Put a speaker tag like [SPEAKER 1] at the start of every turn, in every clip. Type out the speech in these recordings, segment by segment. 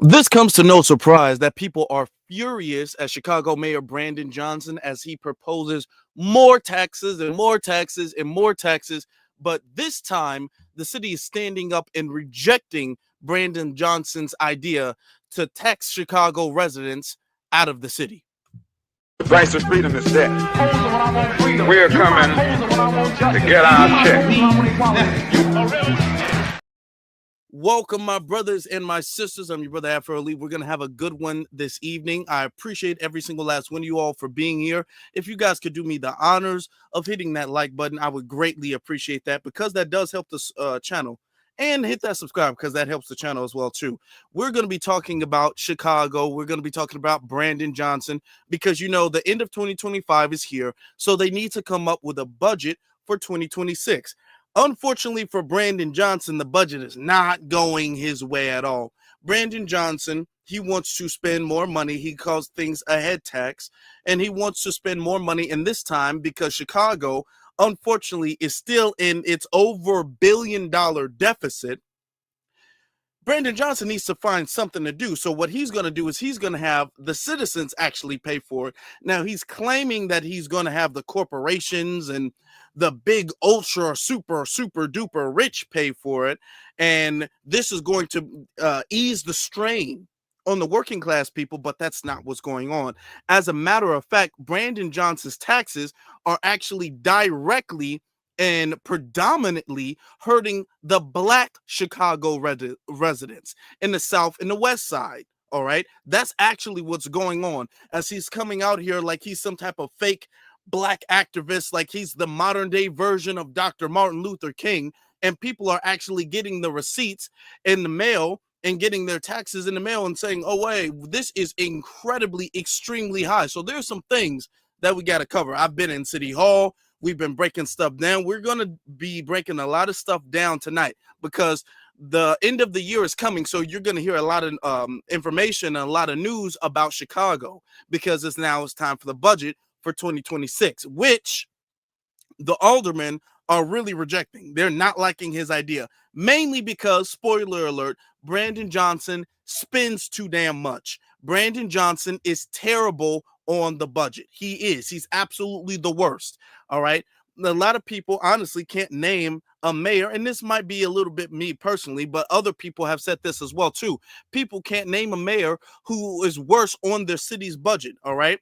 [SPEAKER 1] This comes to no surprise that people are furious at Chicago Mayor Brandon Johnson as he proposes more taxes and more taxes and more taxes. But this time, the city is standing up and rejecting Brandon Johnson's idea to tax Chicago residents out of the city.
[SPEAKER 2] The price of freedom is death. We're coming to get our check.
[SPEAKER 1] Welcome, my brothers and my sisters. I'm your brother Afro. We're going to have a good one this evening. I appreciate every single last one of you all for being here. If you guys could do me the honors of hitting that like button, I would greatly appreciate that because that does help the channel. And hit that subscribe because that helps the channel as well, too. We're going to be talking about Chicago. We're going to be talking about Brandon Johnson because, you know, the end of 2025 is here. So they need to come up with a budget for 2026. Unfortunately for Brandon Johnson, the budget is not going his way at all. Brandon Johnson, he wants to spend more money. He calls things a head tax, and he wants to spend more money in this time because Chicago, unfortunately, is still in its over $1 billion deficit. Brandon Johnson needs to find something to do. So what he's going to do is he's going to have the citizens actually pay for it. Now, he's claiming that he's going to have the corporations and the big ultra super duper rich pay for it. And this is going to ease the strain on the working class people, but that's not what's going on. As a matter of fact, Brandon Johnson's taxes are actually directly and predominantly hurting the Black Chicago residents in the South and the West Side. All right. That's actually what's going on as he's coming out here like he's some type of fake Black activist, like he's the modern day version of Dr. Martin Luther King. And people are actually getting the receipts in the mail and getting their taxes in the mail and saying, oh, wait, this is incredibly, extremely high. So there's some things that we got to cover. I've been in City Hall. We've been breaking stuff down. We're going to be breaking a lot of stuff down tonight because the end of the year is coming. So you're going to hear a lot of information and a lot of news about Chicago because it's time for the budget for 2026, which the aldermen are really rejecting. They're not liking his idea, mainly because, spoiler alert, Brandon Johnson spends too damn much. Brandon Johnson is terrible on the budget. He is. He's absolutely the worst. All right. A lot of people honestly can't name a mayor, and this might be a little bit me personally, but other people have said this as well too. People can't name a mayor who is worse on their city's budget. All right.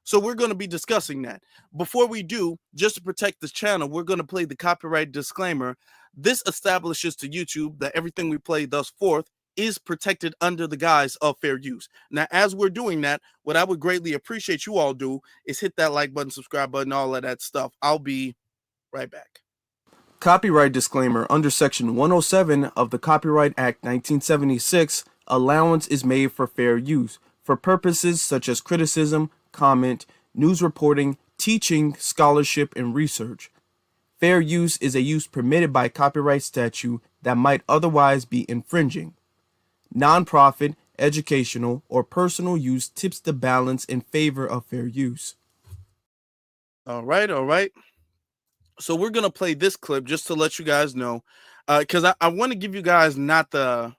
[SPEAKER 1] So we're going to be discussing that. Before we do, just to protect this channel, we're going to play the copyright disclaimer. This establishes to YouTube that everything we play thus forth is protected under the guise of fair use. Now, as we're doing that, what I would greatly appreciate you all do is hit that like button, subscribe button, all of that stuff. I'll be right back. Copyright disclaimer. Under Section 107 of the Copyright Act 1976, allowance is made for fair use for purposes such as criticism, comment, news reporting, teaching, scholarship, and research. Fair use is a use permitted by copyright statute that might otherwise be infringing. Nonprofit, educational, or personal use tips the balance in favor of fair use. All right. So we're going to play this clip just to let you guys know, because I want to give you guys not the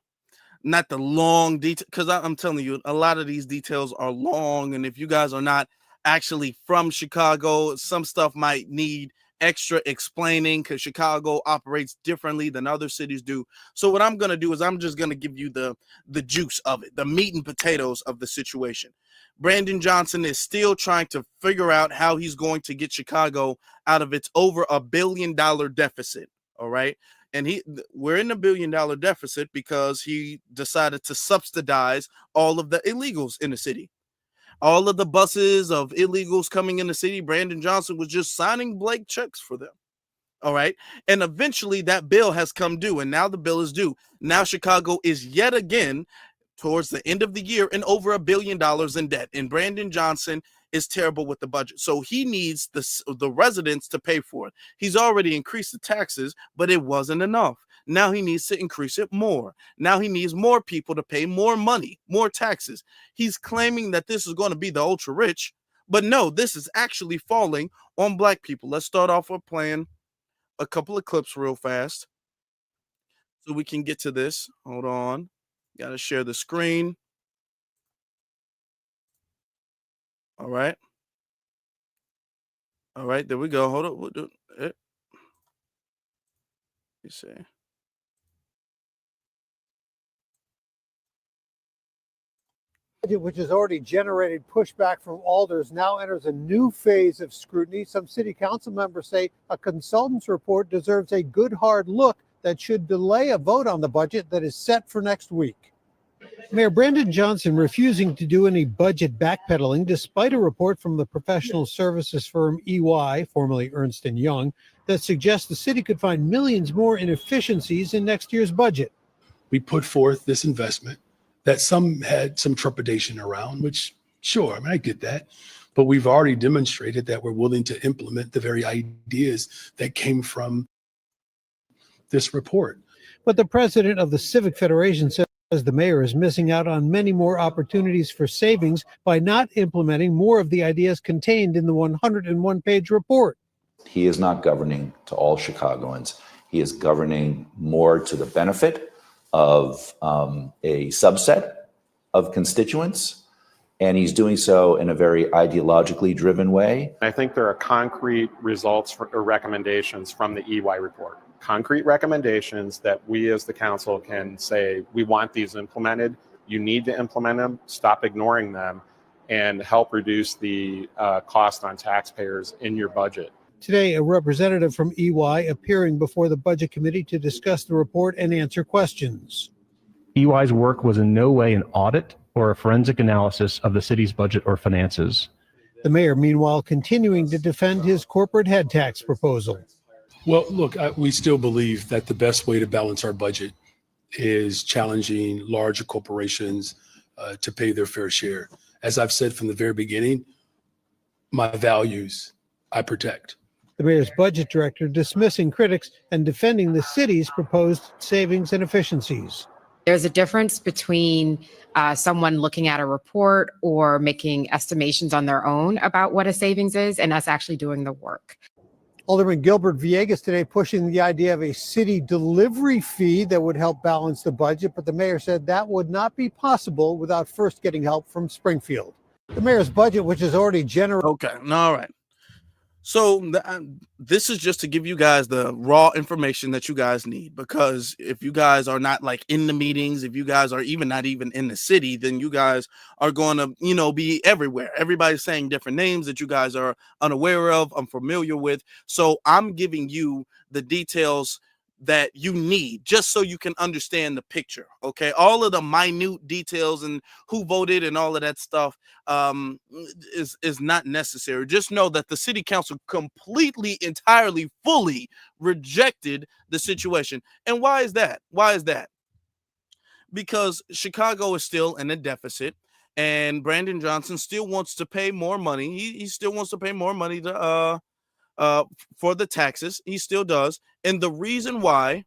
[SPEAKER 1] long detail, because I'm telling you, a lot of these details are long. And if you guys are not actually from Chicago, some stuff might need extra explaining because Chicago operates differently than other cities do. So what I'm going to do is I'm just going to give you the juice of it, the meat and potatoes of the situation. Brandon Johnson is still trying to figure out how he's going to get Chicago out of its over $1 billion deficit. All right. And we're in $1 billion deficit because he decided to subsidize all of the illegals in the city. All of the buses of illegals coming in the city, Brandon Johnson was just signing blank checks for them. All right. And eventually that bill has come due, and now the bill is due. Now Chicago is yet again towards the end of the year in over $1 billion in debt. And Brandon Johnson is terrible with the budget. So he needs the residents to pay for it. He's already increased the taxes, but it wasn't enough. Now he needs to increase it more. Now he needs more people to pay more money, more taxes. He's claiming that this is going to be the ultra rich, but no, this is actually falling on Black people. Let's start off with playing a couple of clips real fast so we can get to this. Hold on. Got to share the screen. All right. All right, there we go. Hold on. We'll do it. You see.
[SPEAKER 3] Which has already generated pushback from alders, now enters a new phase of scrutiny. Some city council members say a consultant's report deserves a good hard look that should delay a vote on the budget that is set for next week. Mayor Brandon Johnson refusing to do any budget backpedaling despite a report from the professional services firm EY, formerly Ernst & Young, that suggests the city could find millions more in efficiencies in next year's budget.
[SPEAKER 4] We put forth this investment that some had some trepidation around, which, sure, I mean, I get that. But we've already demonstrated that we're willing to implement the very ideas that came from this report.
[SPEAKER 3] But the president of the Civic Federation says the mayor is missing out on many more opportunities for savings by not implementing more of the ideas contained in the 101-page report.
[SPEAKER 5] He is not governing to all Chicagoans. He is governing more to the benefit of a subset of constituents, and he's doing so in a very ideologically driven way.
[SPEAKER 6] I think there are concrete results or recommendations from the EY report. Concrete recommendations that we as the council can say, we want these implemented, you need to implement them, stop ignoring them, and help reduce the cost on taxpayers in your budget.
[SPEAKER 3] Today, a representative from EY appearing before the Budget Committee to discuss the report and answer questions.
[SPEAKER 7] EY's work was in no way an audit or a forensic analysis of the city's budget or finances.
[SPEAKER 3] The mayor, meanwhile, continuing to defend his corporate head tax proposal.
[SPEAKER 4] Well, look, we still believe that the best way to balance our budget is challenging larger corporations to pay their fair share. As I've said from the very beginning, my values I protect.
[SPEAKER 3] The mayor's budget director dismissing critics and defending the city's proposed savings and efficiencies.
[SPEAKER 8] There's a difference between someone looking at a report or making estimations on their own about what a savings is and us actually doing the work.
[SPEAKER 3] Alderman Gilbert Villegas today pushing the idea of a city delivery fee that would help balance the budget, but the mayor said that would not be possible without first getting help from Springfield. The mayor's budget, which is already generated.
[SPEAKER 1] Okay, all right. So this is just to give you guys the raw information that you guys need, because if you guys are not like in the meetings, if you guys are even not even in the city, then you guys are going to, be everywhere. Everybody's saying different names that you guys are unaware of, unfamiliar with. So I'm giving you the details that you need just so you can understand the picture. Okay, all of the minute details and who voted and all of that stuff is not necessary. Just know that the city council completely, entirely, fully rejected the situation. And why is that? Because Chicago is still in a deficit, and Brandon Johnson still wants to pay more money. He still wants to pay more money to for the taxes. He still does. And the reason why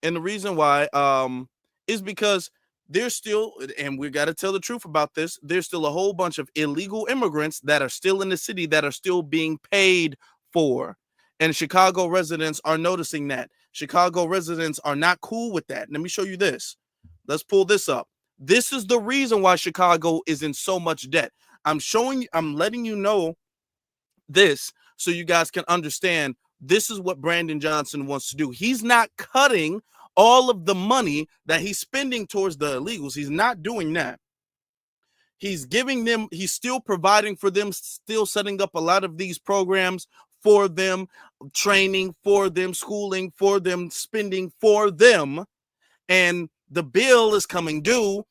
[SPEAKER 1] is because there's still, and we got to tell the truth about this, there's still a whole bunch of illegal immigrants that are still in the city that are still being paid for. And Chicago residents are noticing that. Chicago residents are not cool with that. Let me show you this. Let's pull this up. This is the reason why Chicago is in so much debt. I'm letting you know this so you guys can understand this is what Brandon Johnson wants to do. He's not cutting all of the money that he's spending towards the illegals. He's not doing that. He's giving them, he's still providing for them, still setting up a lot of these programs for them, training for them, schooling for them, spending for them. And the bill is coming due.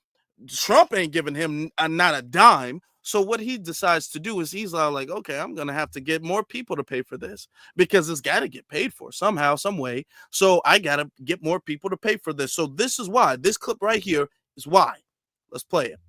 [SPEAKER 1] Trump ain't giving him not a dime. So what he decides to do is he's like, okay, I'm going to have to get more people to pay for this because it's got to get paid for somehow, some way. So I got to get more people to pay for this. So this is why. This clip right here is why. Let's play it.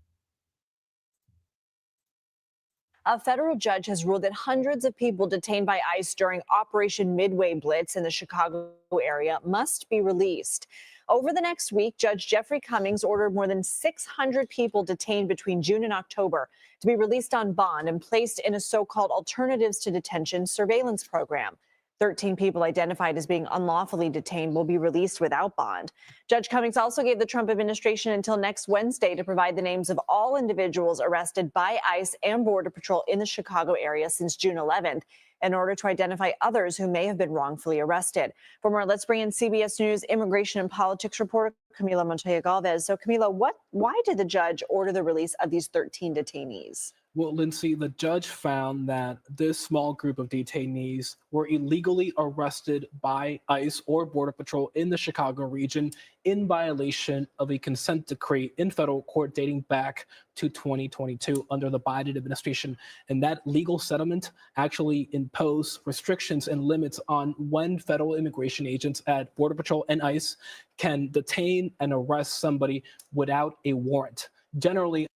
[SPEAKER 9] A federal judge has ruled that hundreds of people detained by ICE during Operation Midway Blitz in the Chicago area must be released. Over the next week, Judge Jeffrey Cummings ordered more than 600 people detained between June and October to be released on bond and placed in a so-called alternatives to detention surveillance program. 13 people identified as being unlawfully detained will be released without bond. Judge Cummings also gave the Trump administration until next Wednesday to provide the names of all individuals arrested by ICE and Border Patrol in the Chicago area since June 11th in order to identify others who may have been wrongfully arrested. For more, let's bring in CBS News immigration and politics reporter Camila Montoya Galvez. So Camila, why did the judge order the release of these 13 detainees?
[SPEAKER 10] Well, Lindsay, the judge found that this small group of detainees were illegally arrested by ICE or Border Patrol in the Chicago region in violation of a consent decree in federal court dating back to 2022 under the Biden administration. And that legal settlement actually imposed restrictions and limits on when federal immigration agents at Border Patrol and ICE can detain and arrest somebody without a warrant. Generally,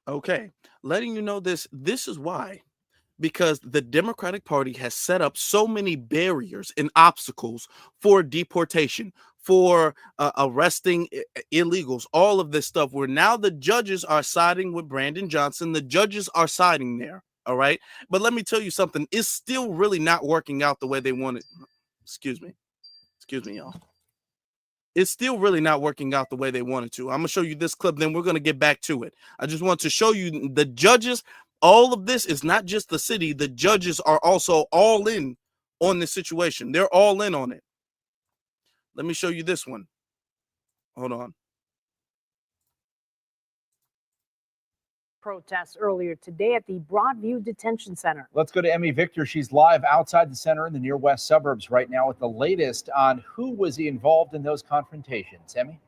[SPEAKER 1] Okay, letting you know this is why. Because the Democratic Party has set up so many barriers and obstacles for deportation, for arresting illegals, all of this stuff, where now the judges are siding with Brandon Johnson. The judges are siding there. All right. But let me tell you something. It's still really not working out the way they wanted. Excuse me, y'all. It's still really not working out the way they wanted to. I'm going to show you this clip, then we're going to get back to it. I just want to show you the judges. All of this is not just the city. The judges are also all in on this situation. They're all in on it. Let me show you this one. Hold on.
[SPEAKER 11] Protests earlier today at the Broadview Detention Center.
[SPEAKER 12] Let's go to Emmy Victor. She's live outside the center in the near west suburbs right now with the latest on who was involved in those confrontations. Emmy?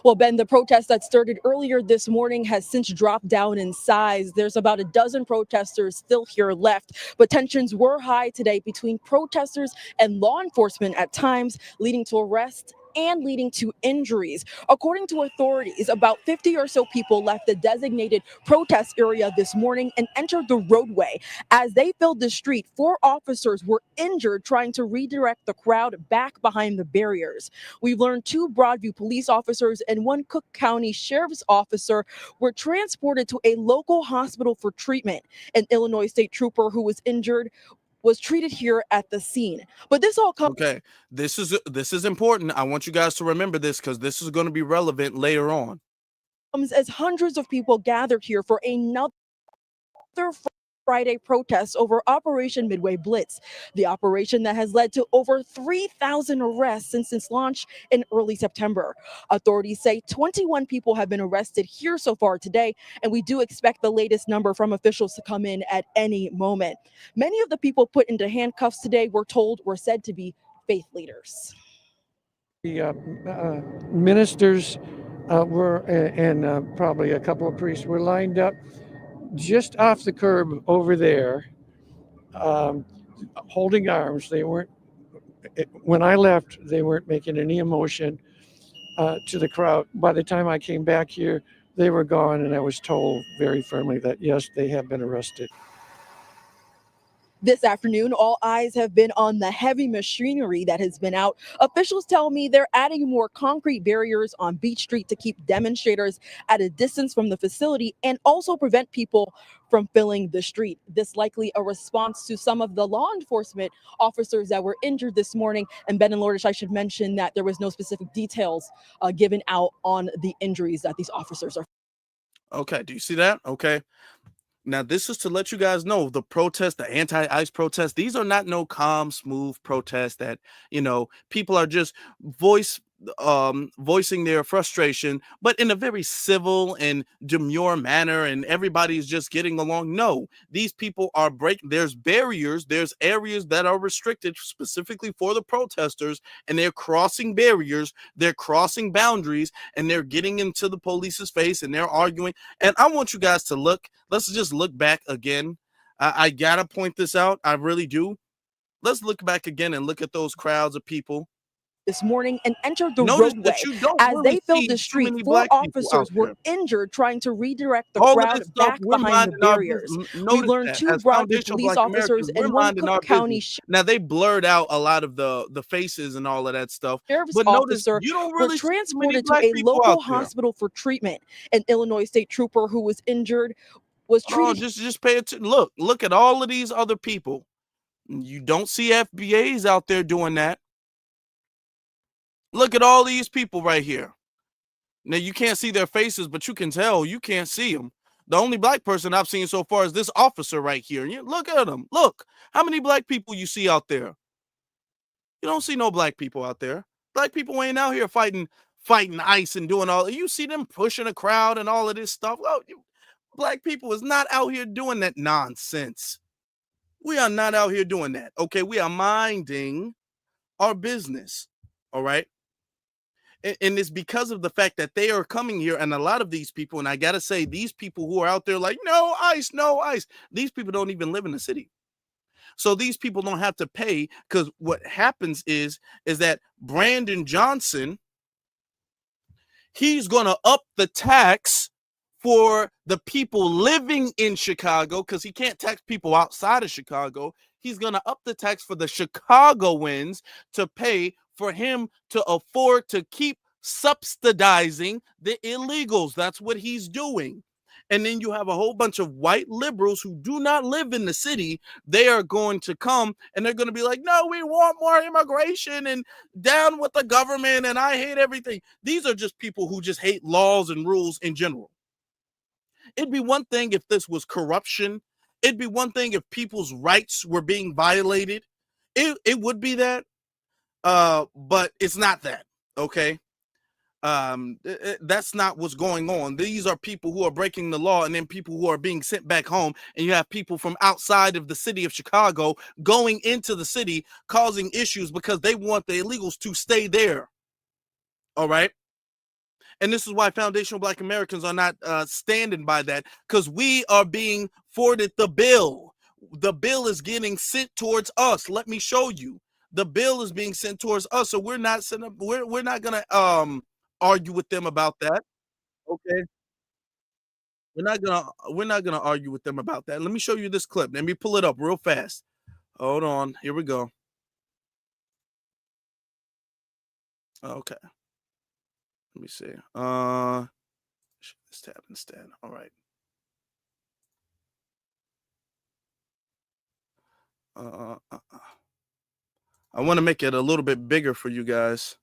[SPEAKER 13] Well, Ben, the protest that started earlier this morning has since dropped down in size. There's about a dozen protesters still here left, but tensions were high today between protesters and law enforcement at times, leading to arrests and leading to injuries. According to authorities, about 50 or so people left the designated protest area this morning and entered the roadway. As they filled the street, 4 officers were injured trying to redirect the crowd back behind the barriers. We've learned 2 Broadview police officers and 1 Cook County sheriff's officer were transported to a local hospital for treatment. An Illinois state trooper who was injured was treated here at the scene. But this all comes.
[SPEAKER 1] Okay, this is important. I want you guys to remember this because this is going to be relevant later on.
[SPEAKER 13] As hundreds of people gathered here for another Friday protests over Operation Midway Blitz, the operation that has led to over 3,000 arrests since its launch in early September. Authorities say 21 people have been arrested here so far today, and we do expect the latest number from officials to come in at any moment. Many of the people put into handcuffs today were said to be faith leaders.
[SPEAKER 14] The ministers were and probably a couple of priests were lined up just off the curb over there, holding arms. They weren't, when I left, they weren't making any emotion to the crowd. By the time I came back here, they were gone, and I was told very firmly that, yes, they have been arrested.
[SPEAKER 13] This afternoon, all eyes have been on the heavy machinery that has been out. Officials tell me they're adding more concrete barriers on Beach Street to keep demonstrators at a distance from the facility and also prevent people from filling the street. This likely a response to some of the law enforcement officers that were injured this morning. And Ben and Lordish, I should mention that there was no specific details given out on the injuries that these officers are.
[SPEAKER 1] Okay, do you see that? Okay. Now, this is to let you guys know the protest, the anti-ICE protest. These are not no calm, smooth protests that, people are just voicing their frustration, but in a very civil and demure manner, and everybody's just getting along. No, these people are there's barriers, there's areas that are restricted specifically for the protesters, and they're crossing barriers, they're crossing boundaries, and they're getting into the police's face, and they're arguing. And I want you guys to let's just look back again. I gotta point this out. I really do. Let's look back again and look at those crowds of people
[SPEAKER 13] this morning and entered the roadway. As they filled the street, 4 officers were injured trying to redirect the crowd back behind the barriers. We learned 2 Broadview police officers and 1 Cook County
[SPEAKER 1] Now, they blurred out a lot of the faces and all of that stuff.
[SPEAKER 13] Sheriff's
[SPEAKER 1] but
[SPEAKER 13] officer
[SPEAKER 1] you don't really
[SPEAKER 13] were transported to a local hospital for treatment. An Illinois state trooper who was injured was treated.
[SPEAKER 1] Just pay attention. Look at all of these other people. You don't see FBAs out there doing that. Look at all these people right here. Now, you can't see their faces, but you can tell. You can't see them. The only black person I've seen so far is this officer right here. You look at him. Look, how many black people you see out there? You don't see no black people out there. Black people ain't out here fighting ICE and doing all. You see them pushing a crowd and all of this stuff. Oh, black people is not out here doing that nonsense. We are not out here doing that. Okay, we are minding our business. All right. And it's because of the fact that they are coming here, and a lot of these people, and I gotta say, these people who are out there like, no ICE, no ICE, these people don't even live in the city. So these people don't have to pay, because what happens is that Brandon Johnson, he's gonna up the tax for the people living in Chicago, because he can't tax people outside of Chicago. He's gonna up the tax for the Chicagoans to pay for him to afford to keep subsidizing the illegals. That's what he's doing. And then you have a whole bunch of white liberals who do not live in the city. They are going to come and they're going to be like, no, we want more immigration and down with the government, and I hate everything. These are just people who just hate laws and rules in general. It'd be one thing if this was corruption. It'd be one thing if people's rights were being violated. It would be that. But it's not that, okay? That's not what's going on. These are people who are breaking the law, and then people who are being sent back home, and you have people from outside of the city of Chicago going into the city, causing issues because they want the illegals to stay there. All right? And this is why foundational Black Americans are not standing by that, because we are being forwarded the bill. The bill is getting sent towards us. Let me show you. The bill is being sent towards us, so we're not gonna argue with them about that. Okay, we're not gonna argue with them about that. Let me show you this clip. Let me pull it up real fast. Hold on. Here we go. Okay. Let me see. This tab instead. All right. I want to make it a little bit bigger for you guys.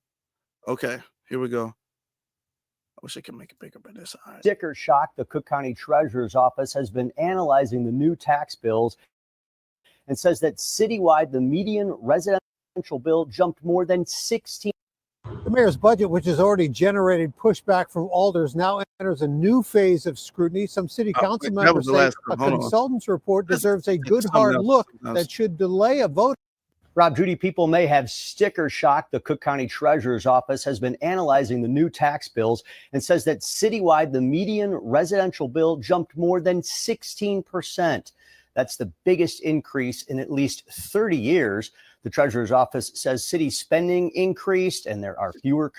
[SPEAKER 1] Okay, here we go. I wish I could make it bigger, but it's all right.
[SPEAKER 15] Sticker shock. The Cook County Treasurer's Office has been analyzing the new tax bills and says that citywide, the median residential bill jumped more than 16.
[SPEAKER 3] The mayor's budget, which has already generated pushback from alders, now enters a new phase of scrutiny. Some city council members say a consultant's report deserves a good hard look that should delay a vote.
[SPEAKER 15] Rob, Judy, people may have sticker shock. The Cook County Treasurer's Office has been analyzing the new tax bills and says that citywide, the median residential bill jumped more than 16%. That's the biggest increase in at least 30 years. The Treasurer's Office says city spending increased and there are fewer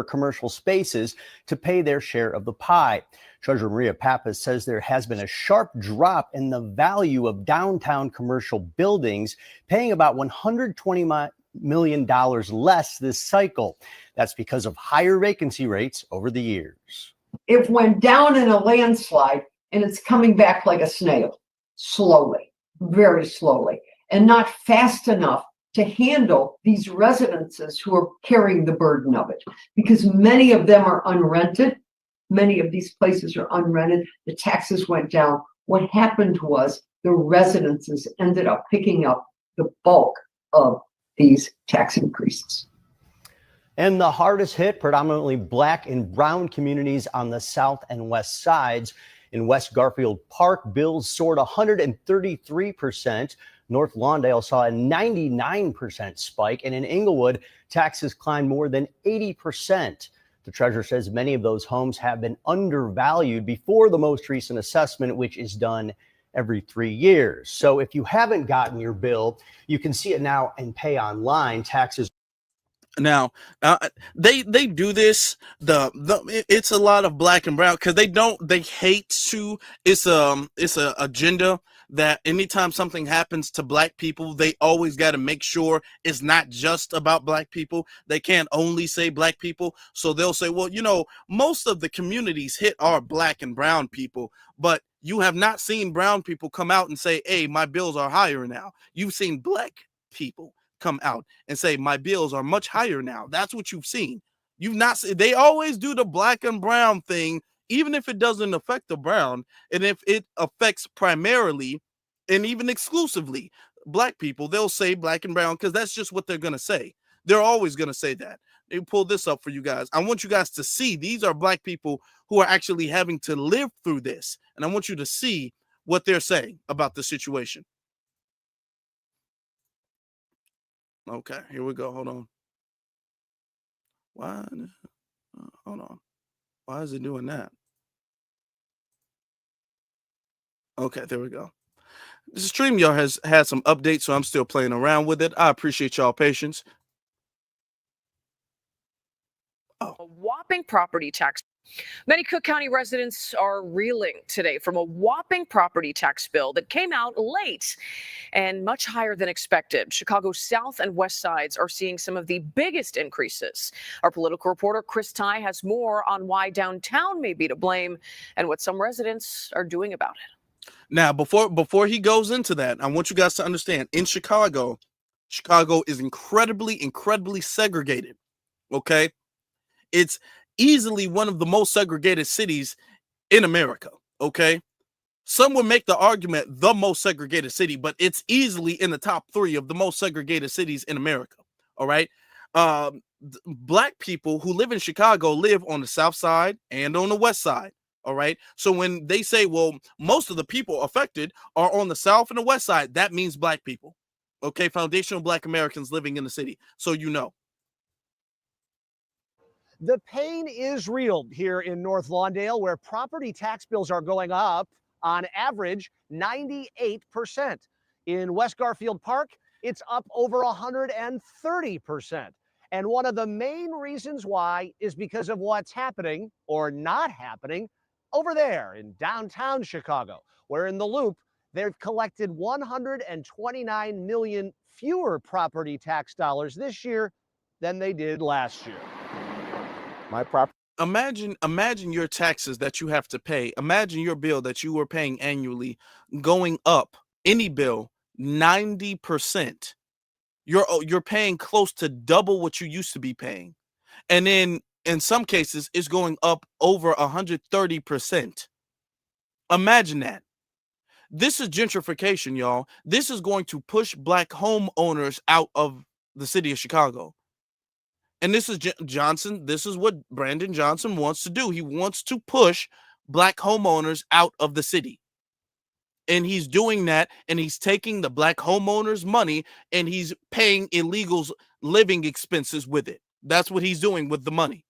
[SPEAKER 15] commercial spaces to pay their share of the pie. Treasurer Maria Pappas says there has been a sharp drop in the value of downtown commercial buildings, paying about $120 million less this cycle. That's because of higher vacancy rates over the years.
[SPEAKER 16] It went down in a landslide and it's coming back like a snail, slowly, very slowly, and not fast enough to handle these residences who are carrying the burden of it, because many of them are unrented. Many of these places are unrented. The taxes went down. What happened was the residences ended up picking up the bulk of these tax increases.
[SPEAKER 15] And the hardest hit, predominantly Black and brown communities on the south and west sides. In West Garfield Park, bills soared 133%. North Lawndale saw a 99% spike. And in Inglewood, taxes climbed more than 80%. The treasurer says many of those homes have been undervalued before the most recent assessment, which is done every 3 years. So if you haven't gotten your bill, you can see it now and pay online. Taxes.
[SPEAKER 1] Now, they do this. It's a lot of Black and brown because they hate to. It's a agenda that anytime something happens to Black people, they always got to make sure it's not just about Black people. They can't only say Black people, so they'll say, well, most of the communities hit are Black and brown people, but You have not seen brown people come out and say, hey, my bills are higher now. You've seen black people come out and say, my bills are much higher now. That's what you've seen. You've not seen, they always do the black and brown thing, even if it doesn't affect the brown, and if it affects primarily and even exclusively black people, they'll say black and brown because that's just what they're going to say. They're always going to say that. They pull this up for you guys. I want you guys to see these are black people who are actually having to live through this. And I want you to see what they're saying about the situation. Okay, here we go. Hold on. Why? Hold on. Why is it doing that? Okay, there we go. This StreamYard has had some updates, so I'm still playing around with it. I appreciate y'all patience.
[SPEAKER 17] A whopping property tax. Many Cook County residents are reeling today from a whopping property tax bill that came out late and much higher than expected. Chicago's south and west sides are seeing some of the biggest increases. Our political reporter Chris Ty has more on why downtown may be to blame and what some residents are doing about it.
[SPEAKER 1] Now, before he goes into that, I want you guys to understand, in Chicago is incredibly segregated. Okay? It's easily one of the most segregated cities in America. Okay? Some would make the argument the most segregated city, but it's easily in the top 3 of the most segregated cities in America. All right? Black people who live in Chicago live on the south side and on the west side. All right. So when they say, well, most of the people affected are on the south and the west side, that means black people. Okay. Foundational black Americans living in the city. So, you know.
[SPEAKER 18] The pain is real here in North Lawndale, where property tax bills are going up on average 98%. In West Garfield Park, it's up over 130%. And one of the main reasons why is because of what's happening or not happening over there in downtown Chicago, where in the Loop, they've collected 129 million fewer property tax dollars this year than they did last year.
[SPEAKER 1] My property. Imagine your taxes that you have to pay. Imagine your bill that you were paying annually going up, any bill, 90%. You're paying close to double what you used to be paying. And then in some cases, it's going up over 130%. Imagine that. This is gentrification, y'all. This is going to push black homeowners out of the city of Chicago. And this is Johnson. This is what Brandon Johnson wants to do. He wants to push black homeowners out of the city. And he's doing that, and he's taking the black homeowners' money, and he's paying illegals living expenses with it. That's what he's doing with the money.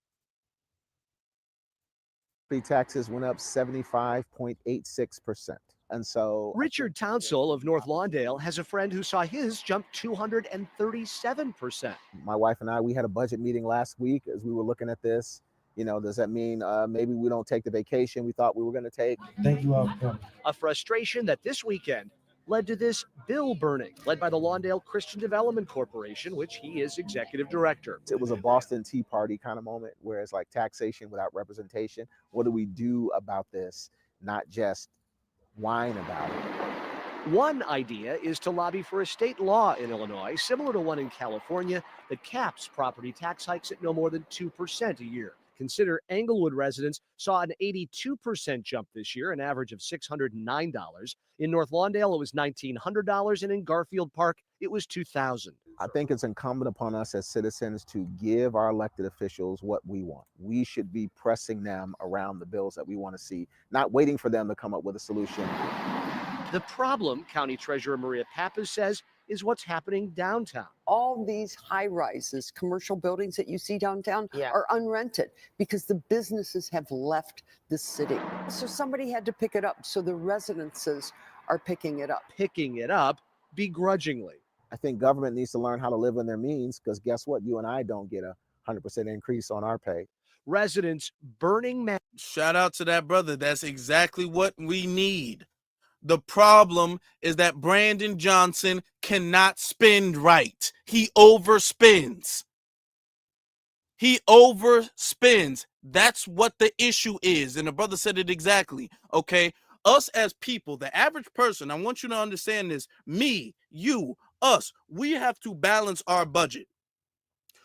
[SPEAKER 19] Taxes went up 75.86%. And so
[SPEAKER 18] Richard Townsell of North Lawndale has a friend who saw his jump 237%.
[SPEAKER 19] my wife and I, we had a budget meeting last week as we were looking at this. You know, does that mean maybe we don't take the vacation we thought we were going to take?
[SPEAKER 18] Thank you all for coming. A frustration that this weekend led to this bill burning, led by the Lawndale Christian Development Corporation, which he is executive director.
[SPEAKER 19] It was a Boston Tea Party kind of moment where it's like taxation without representation. What do we do about this? Not just whine about it.
[SPEAKER 18] One idea is to lobby for a state law in Illinois, similar to one in California, that caps property tax hikes at no more than 2% a year. Consider Englewood residents saw an 82% jump this year, an average of $609. In North Lawndale, it was $1,900, and in Garfield Park, it was $2,000.
[SPEAKER 19] I think it's incumbent upon us as citizens to give our elected officials what we want. We should be pressing them around the bills that we want to see, not waiting for them to come up with a solution.
[SPEAKER 18] The problem, County Treasurer Maria Pappas says, is what's happening downtown.
[SPEAKER 20] All these high rises, commercial buildings that you see downtown are unrented because the businesses have left the city. So somebody had to pick it up. So the residences are picking it up.
[SPEAKER 18] Picking it up begrudgingly.
[SPEAKER 19] I think government needs to learn how to live in their means, because guess what? You and I don't get a 100% increase on our pay.
[SPEAKER 18] Residents burning man.
[SPEAKER 1] Shout out to that brother. That's exactly what we need. The problem is that Brandon Johnson cannot spend right. He overspends. He overspends. That's what the issue is. And the brother said it exactly. Okay. Us as people, the average person, I want you to understand this, me, you, us, we have to balance our budget.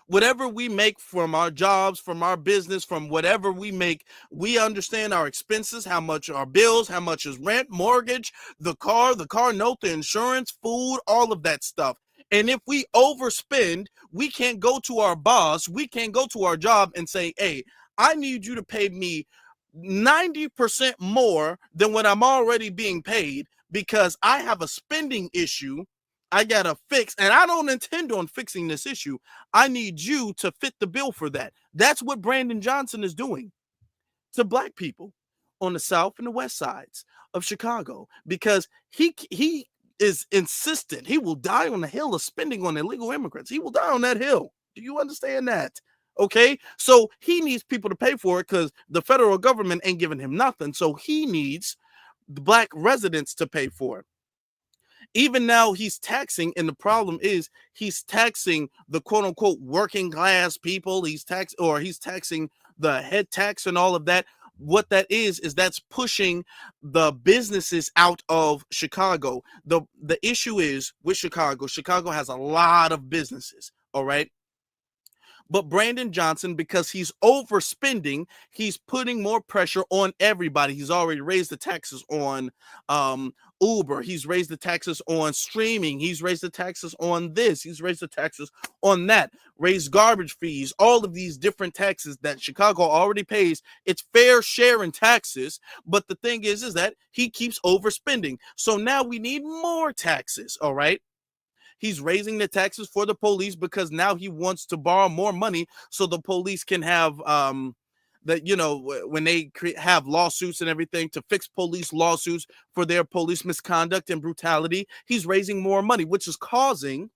[SPEAKER 1] Whatever we make from our jobs, from our business, from whatever we make, we understand our expenses, how much our bills, how much is rent, mortgage, the car note, the insurance, food, all of that stuff. And if we overspend, we can't go to our boss, we can't go to our job and say, hey, I need you to pay me 90% more than what I'm already being paid because I have a spending issue I gotta fix, and I don't intend on fixing this issue. I need you to fit the bill for that. That's what Brandon Johnson is doing to black people on the south and the west sides of Chicago because he is insistent. He will die on the hill of spending on illegal immigrants. He will die on that hill. Do you understand that? Okay, so he needs people to pay for it because the federal government ain't giving him nothing. So he needs the black residents to pay for it. Even now he's taxing, and the problem is he's taxing the quote unquote working class people. He's taxing the head tax and all of that. What that is that's pushing the businesses out of Chicago. The issue is with Chicago has a lot of businesses, all right? But Brandon Johnson, because he's overspending, he's putting more pressure on everybody. He's already raised the taxes on Uber. He's raised the taxes on streaming. He's raised the taxes on this. He's raised the taxes on that. Raised garbage fees. All of these different taxes that Chicago already pays. It's fair share in taxes. But the thing is that he keeps overspending. So now we need more taxes, all right? He's raising the taxes for the police because now he wants to borrow more money so the police can have when they have lawsuits and everything to fix police lawsuits for their police misconduct and brutality. He's raising more money, which is causing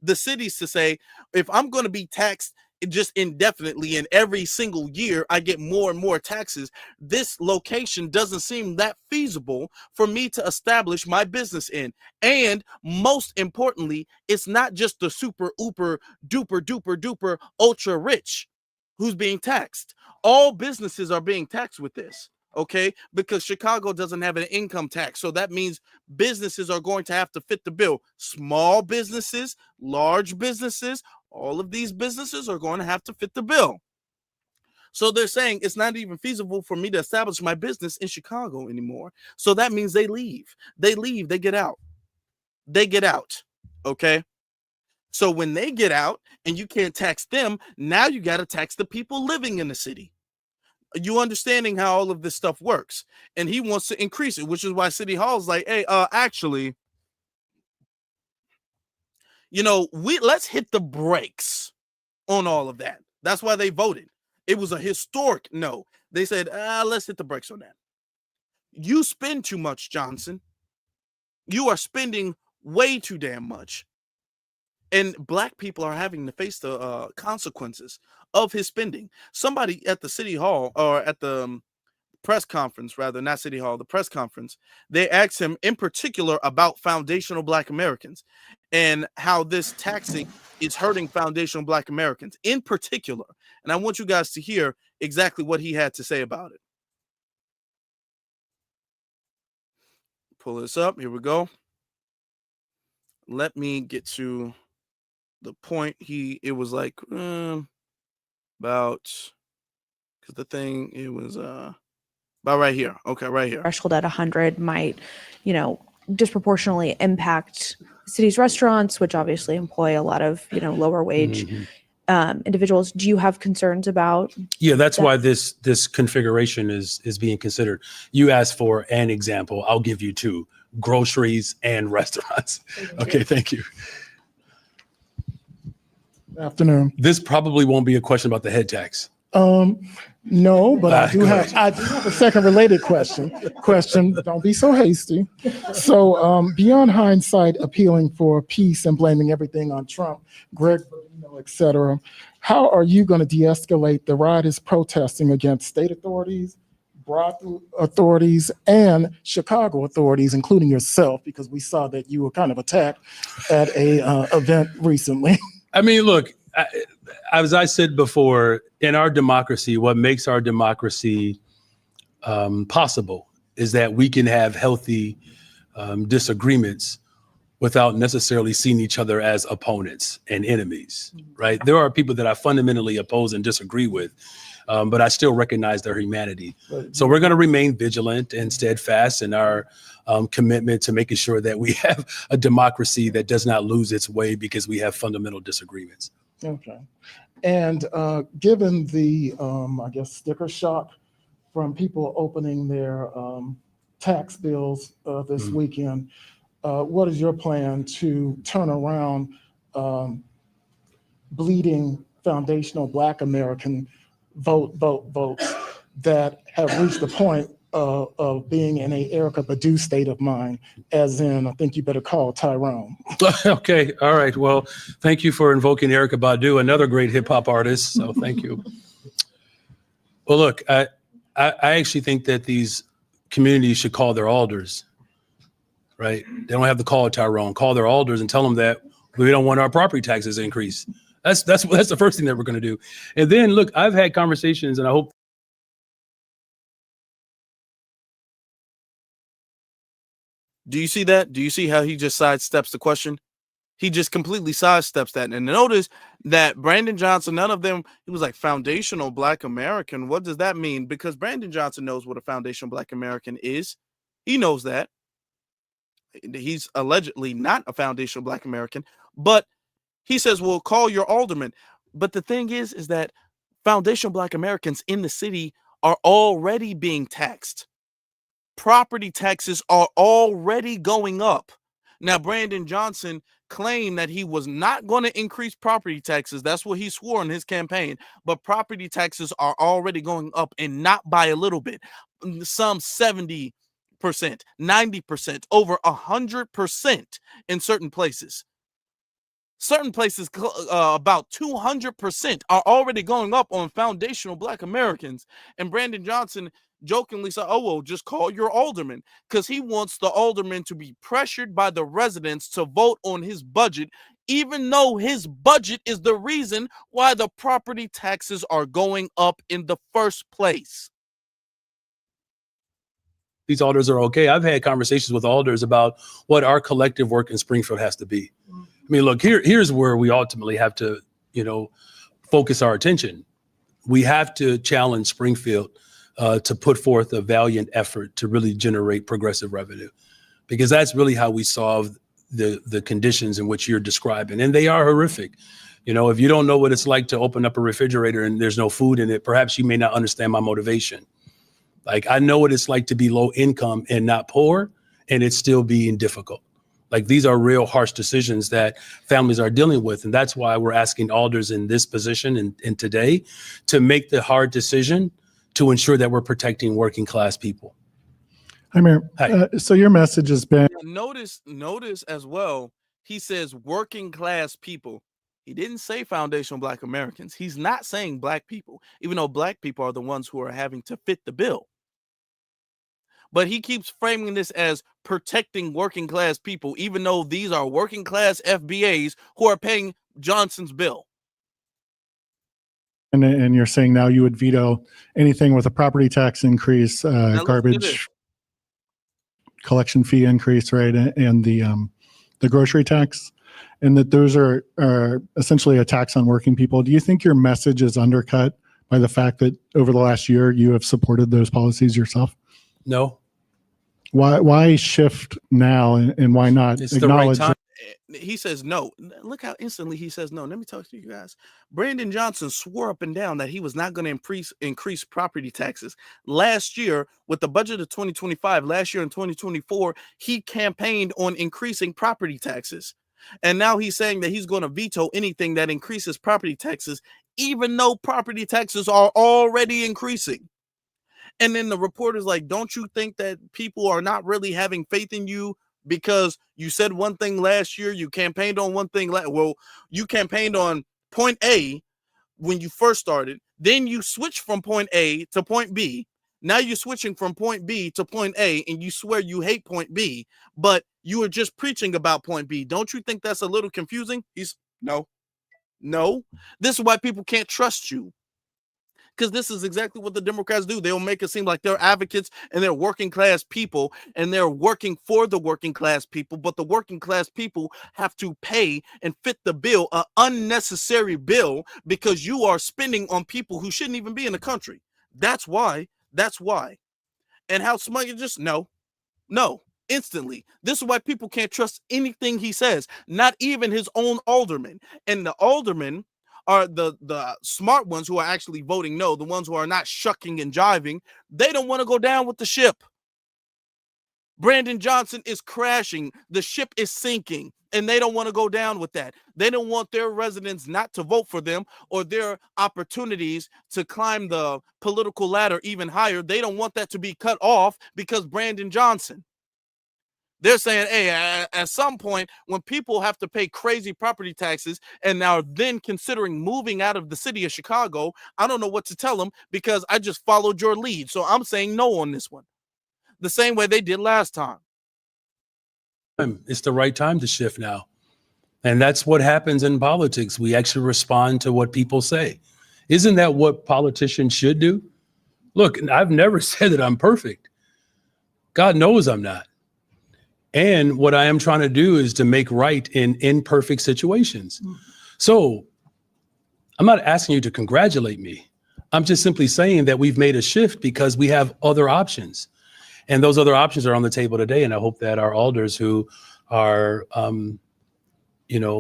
[SPEAKER 1] the cities to say, if I'm going to be taxed just indefinitely and every single year I get more and more taxes, this location doesn't seem that feasible for me to establish my business in. And most importantly, it's not just the super duper duper ultra rich who's being taxed. All businesses are being taxed with this, okay? Because Chicago doesn't have an income tax. So that means businesses are going to have to fit the bill. Small businesses, large businesses, all of these businesses are going to have to fit the bill. So they're saying it's not even feasible for me to establish my business in Chicago anymore. So that means they leave. They get out. Okay? So when they get out and you can't tax them, now you got to tax the people living in the city. You understanding how all of this stuff works? And he wants to increase it, which is why City Hall is like, hey, actually, let's hit the brakes on all of that. That's why they voted. It was a historic no. They said, let's hit the brakes on that. You spend too much, Johnson. You are spending way too damn much. And black people are having to face the consequences of his spending. Somebody at the City Hall, or at the press conference, rather, not City Hall, the press conference, they asked him in particular about foundational Black Americans and how this taxing is hurting foundational Black Americans in particular. And I want you guys to hear exactly what he had to say about it. Pull this up. Here we go. Let me get to the point. It was like about, because the thing, it was about right here. Okay, right here.
[SPEAKER 21] Threshold at 100 might, disproportionately impact city's restaurants, which obviously employ a lot of, lower wage individuals. Do you have concerns about?
[SPEAKER 4] Yeah, that's why this configuration is being considered. You asked for an example. I'll give you two: groceries and restaurants. Okay, thank you.
[SPEAKER 22] Afternoon.
[SPEAKER 4] This probably won't be a question about the head tax.
[SPEAKER 22] No, but I do have a second related question. Don't be so hasty. So beyond hindsight, appealing for peace and blaming everything on Trump, Greg, et cetera, how are you going to de-escalate the riotous protesting against state authorities, broad authorities, and Chicago authorities, including yourself, because we saw that you were kind of attacked at a event recently?
[SPEAKER 4] I mean, look, as I said before, in our democracy, what makes our democracy possible is that we can have healthy disagreements without necessarily seeing each other as opponents and enemies, right? There are people that I fundamentally oppose and disagree with, but I still recognize their humanity. So we're going to remain vigilant and steadfast in our commitment to making sure that we have a democracy that does not lose its way because we have fundamental disagreements.
[SPEAKER 22] Okay. And given the, I guess, sticker shock from people opening their tax bills this weekend, what is your plan to turn around bleeding foundational Black American votes that have reached the point of being in a Erykah Badu state of mind, as in, I think you better call Tyrone.
[SPEAKER 4] Okay, all right. Well, thank you for invoking Erykah Badu, another great hip hop artist. So thank you. Well, look, I actually think that these communities should call their alders, right? They don't have to call Tyrone. Call their alders and tell them that we don't want our property taxes increased. That's the first thing that we're going to do. And then, look, I've had conversations, and I hope.
[SPEAKER 1] Do you see that? Do you see how he just sidesteps the question? He just completely sidesteps that. And notice that Brandon Johnson, none of them, he was like foundational Black American. What does that mean? Because Brandon Johnson knows what a foundational Black American is. He knows that. He's allegedly not a foundational Black American, but he says, well, call your alderman. But the thing is that foundational Black Americans in the city are already being taxed. Property taxes are already going up. Now, Brandon Johnson claimed that he was not going to increase property taxes. That's what he swore in his campaign. But property taxes are already going up, and not by a little bit. Some 70%, 90%, over 100% in certain places. Certain places, about 200% are already going up on foundational Black Americans. And Brandon Johnson jokingly said, oh, well, just call your alderman, because he wants the alderman to be pressured by the residents to vote on his budget, even though his budget is the reason why the property taxes are going up in the first place.
[SPEAKER 4] These alders are okay. I've had conversations with alders about what our collective work in Springfield has to be. I mean, look, here's where we ultimately have to, focus our attention. We have to challenge Springfield to put forth a valiant effort to really generate progressive revenue, because that's really how we solve the conditions in which you're describing. And they are horrific. If you don't know what it's like to open up a refrigerator and there's no food in it, perhaps you may not understand my motivation. Like, I know what it's like to be low income and not poor, and it's still being difficult. Like, these are real harsh decisions that families are dealing with. And that's why we're asking alders in this position and today to make the hard decision to ensure that we're protecting working class people.
[SPEAKER 22] Hi, Mayor. So your message has been.
[SPEAKER 1] Notice as well, he says working class people. He didn't say foundational Black Americans. He's not saying Black people, even though Black people are the ones who are having to fit the bill. But he keeps framing this as protecting working class people, even though these are working class FBAs who are paying Johnson's bill.
[SPEAKER 22] And you're saying now you would veto anything with a property tax increase, garbage collection fee increase, right? And the grocery tax, and that those are essentially a tax on working people. Do you think your message is undercut by the fact that over the last year you have supported those policies yourself?
[SPEAKER 4] No.
[SPEAKER 22] Why shift now, and why not acknowledge?
[SPEAKER 1] The right time. He says no. Look how instantly he says no. Let me talk to you guys. Brandon Johnson swore up and down that he was not going to increase property taxes. Last year, with the budget of 2025, last year in 2024, he campaigned on increasing property taxes. And now he's saying that he's going to veto anything that increases property taxes, even though property taxes are already increasing. And then the reporter's like, don't you think that people are not really having faith in you because you said one thing last year, you campaigned on one thing. Well, you campaigned on point A when you first started. Then you switched from point A to point B. Now you're switching from point B to point A, and you swear you hate point B, but you were just preaching about point B. Don't you think that's a little confusing? No. This is why people can't trust you. because this is exactly what the Democrats do. They'll make it seem like they're advocates and they're working class people and they're working for the working class people, but the working class people have to pay and fit the bill, an unnecessary bill, because you are spending on people who shouldn't even be in the country. That's why. And how smug you just no, instantly. This is why people can't trust anything he says, not even his own aldermen. And the aldermen are the smart ones who are actually voting no, the ones who are not shucking and jiving. They don't want to go down with the ship. Brandon Johnson is crashing. The ship is sinking, and they don't want to go down with that. They don't want their residents not to vote for them or their opportunities to climb the political ladder even higher. They don't want that to be cut off because Brandon Johnson. They're saying, hey, at some point, when people have to pay crazy property taxes and are then considering moving out of the city of Chicago, I don't know what to tell them because I just followed your lead. So I'm saying no on this one. The same way they did last time.
[SPEAKER 4] It's the right time to shift now. And that's what happens in politics. We actually respond to what people say. Isn't that what politicians should do? Look, I've never said that I'm perfect. God knows I'm not. And what I am trying to do is to make right in imperfect situations. So I'm not asking you to congratulate me. I'm just simply saying that we've made a shift because we have other options. And those other options are on the table today. And I hope that our alders who are,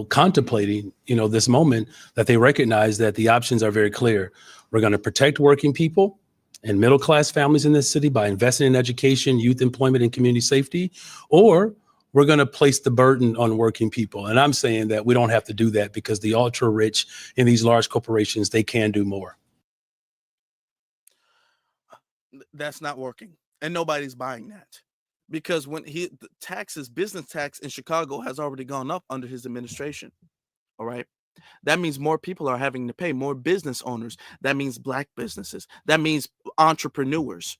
[SPEAKER 4] contemplating, this moment, that they recognize that the options are very clear. We're going to protect working people and middle-class families in this city by investing in education, youth employment, and community safety, or we're going to place the burden on working people. And I'm saying that we don't have to do that because the ultra-rich in these large corporations, they can do more.
[SPEAKER 1] That's not working. And nobody's buying that. Because when the business tax in Chicago has already gone up under his administration. All right. That means more people are having to pay, more business owners. That means Black businesses. That means entrepreneurs.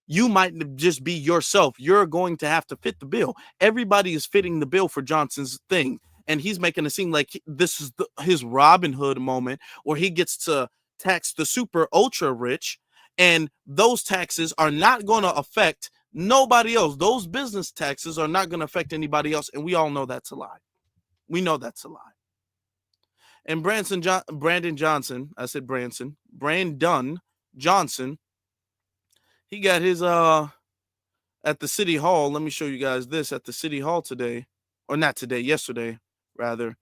[SPEAKER 1] You might just be yourself. You're going to have to fit the bill. Everybody is fitting the bill for Johnson's thing. And he's making it seem like this is his Robin Hood moment where he gets to tax the super ultra rich. And those taxes are not going to affect nobody else. Those business taxes are not going to affect anybody else. And we all know that's a lie. We know that's a lie. And Brandon Johnson, Brandon Johnson, he got his at the city hall. Let me show you guys this at the city hall today, or not today, yesterday, rather.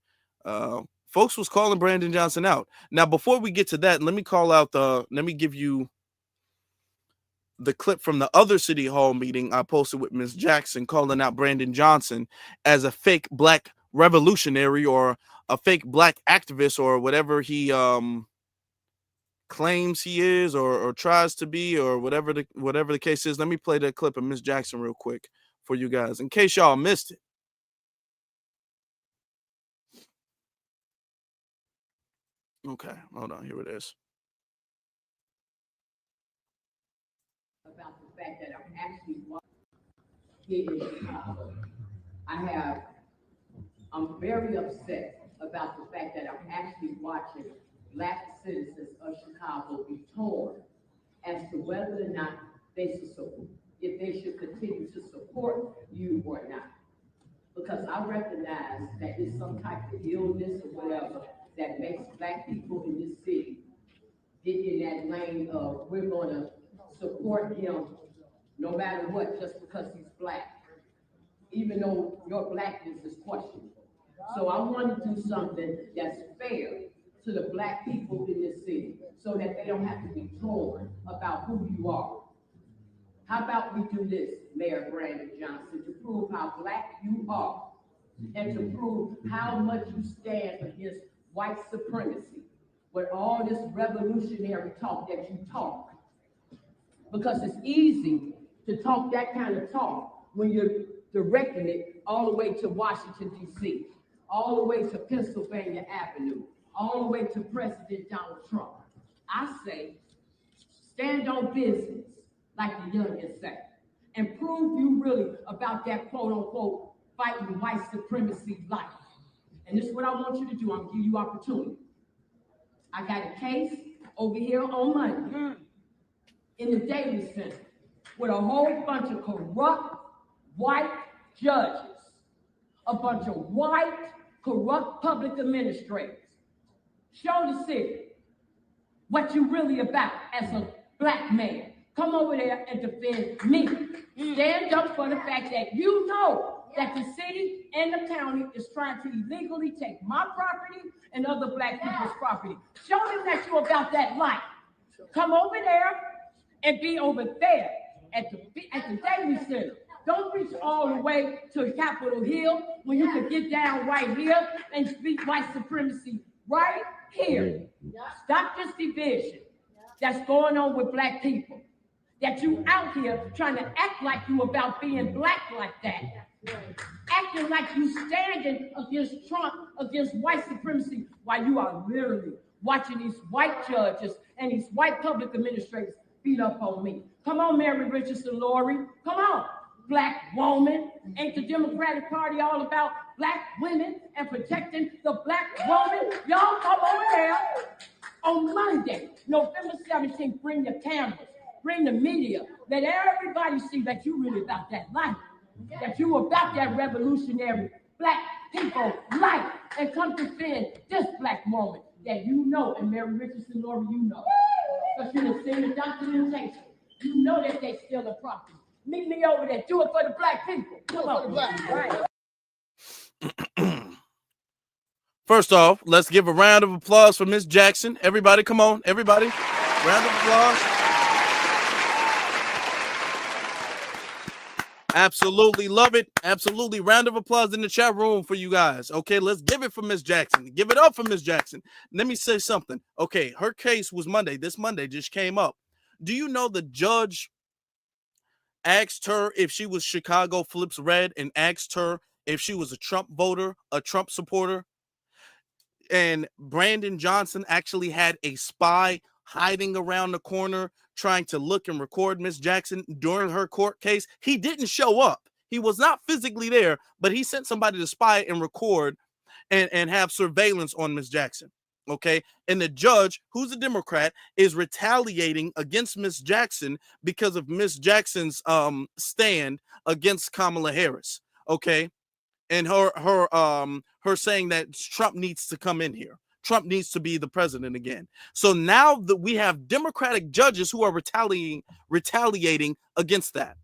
[SPEAKER 1] Folks was calling Brandon Johnson out. Now, before we get to that, let me give you the clip from the other city hall meeting I posted with Ms. Jackson calling out Brandon Johnson as a fake Black revolutionary or a fake Black activist or whatever he claims he is or tries to be or whatever the case is. Let me play that clip of Ms. Jackson real quick for you guys in case y'all missed it. Okay, hold on, here it is.
[SPEAKER 2] About the fact that I'm actually here in Chicago. I'm very upset about the fact that I'm actually watching Black citizens of Chicago be torn as to whether or not if they should continue to support you or not. Because I recognize that it's some type of illness or whatever that makes Black people in this city get in that lane of we're going to support him no matter what, just because he's Black, even though your Blackness is questionable. So I want to do something that's fair to the Black people in this city so that they don't have to be torn about who you are. How about we do this, Mayor Brandon Johnson, to prove how Black you are and to prove how much you stand against white supremacy with all this revolutionary talk that you talk. Because it's easy to talk that kind of talk when you're directing it all the way to Washington, D.C., all the way to Pennsylvania Avenue, all the way to President Donald Trump. I say, stand on business, like the youngins say, and prove you really about that quote-unquote fighting white supremacy life. And this is what I want you to do. I'm gonna give you opportunity. I got a case over here on Monday in the Daily Center with a whole bunch of corrupt white judges, a bunch of white corrupt public administrators. Show the city what you really about as a black man. Come over there and defend me. Stand up for the fact that you know that the city and the county is trying to illegally take my property and other black people's property. Show them that you're about that life. Come over there and be over there at the Daily Center. Don't reach all the way to Capitol Hill when you can get down right here and speak white supremacy right here. Stop this division that's going on with black people. That you out here trying to act like you about being black like that. Acting like you standing against Trump, against white supremacy, while you are literally watching these white judges and these white public administrators beat up on me. Come on, Mary Richardson Laurie. Come on, black woman. Ain't the Democratic Party all about black women and protecting the black woman? Y'all come over there on Monday, November 17th, bring your cameras. Bring the media. Let everybody see that you really about that life. That you about that revolutionary black people life. And come defend this black woman that you know, and Mary Richardson Laurie, you know. Because you have seen the documentation. You know that they steal the property. Meet me over there. Do it for the black people. Come on. Right.
[SPEAKER 1] First off, let's give a round of applause for Miss Jackson. Everybody, come on. Everybody. Round of applause. Absolutely love it. Absolutely. Round of applause in the chat room for you guys. Okay, let's give it for Miss Jackson. Give it up for Miss Jackson. Let me say something. Okay, her case was Monday. This Monday just came up. Do you know the judge asked her if she was Chicago Flips Red and asked her if she was a Trump voter, a Trump supporter? And Brandon Johnson actually had a spy hiding around the corner trying to look and record Miss Jackson during her court case. He didn't show up. He was not physically there, but he sent somebody to spy and record and have surveillance on Miss Jackson. Okay. And the judge, who's a Democrat, is retaliating against Miss Jackson because of Miss Jackson's stand against Kamala Harris. Okay. And her saying that Trump needs to come in here. Trump needs to be the president again. So now that we have Democratic judges who are retaliating against that,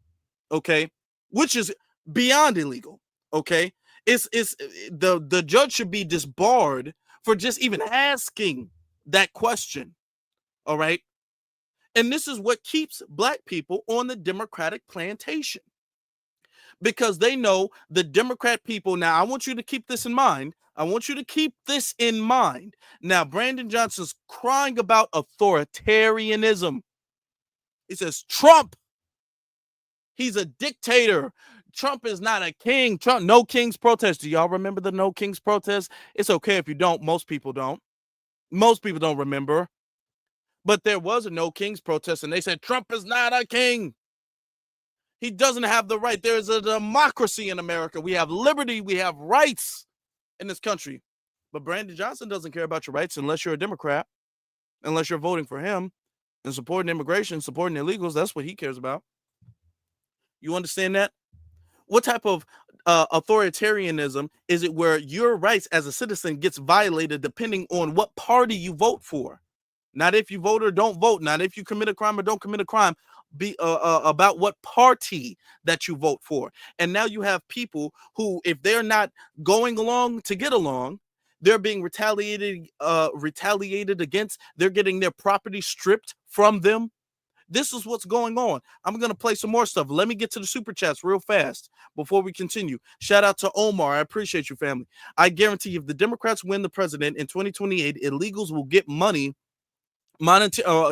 [SPEAKER 1] okay, which is beyond illegal. Okay, it's the judge should be disbarred for just even asking that question. All right, and this is what keeps black people on the Democratic plantation, because they know the Democrat people. Now, I want you to keep this in mind. I want you to keep this in mind. Now, Brandon Johnson's crying about authoritarianism. He says, Trump, he's a dictator. Trump is not a king. Trump, no king's protest. Do y'all remember the no king's protest? It's okay if you don't. Most people don't. Most people don't remember. But there was a no king's protest, and they said, Trump is not a king. He doesn't have the right. There is a democracy in America. We have liberty. We have rights in this country. But Brandon Johnson doesn't care about your rights unless you're a Democrat, unless you're voting for him and supporting immigration, supporting illegals. That's what he cares about. You understand that? What type of authoritarianism is it where your rights as a citizen gets violated depending on what party you vote for? Not if you vote or don't vote, not if you commit a crime or don't commit a crime, about what party that you vote for. And now you have people who, if they're not going along to get along, they're being retaliated against. They're getting their property stripped from them. This is what's going on. I'm going to play some more stuff. Let me get to the super chats real fast before we continue. Shout out to Omar. I appreciate you, family. I guarantee if the Democrats win the president in 2028, illegals will get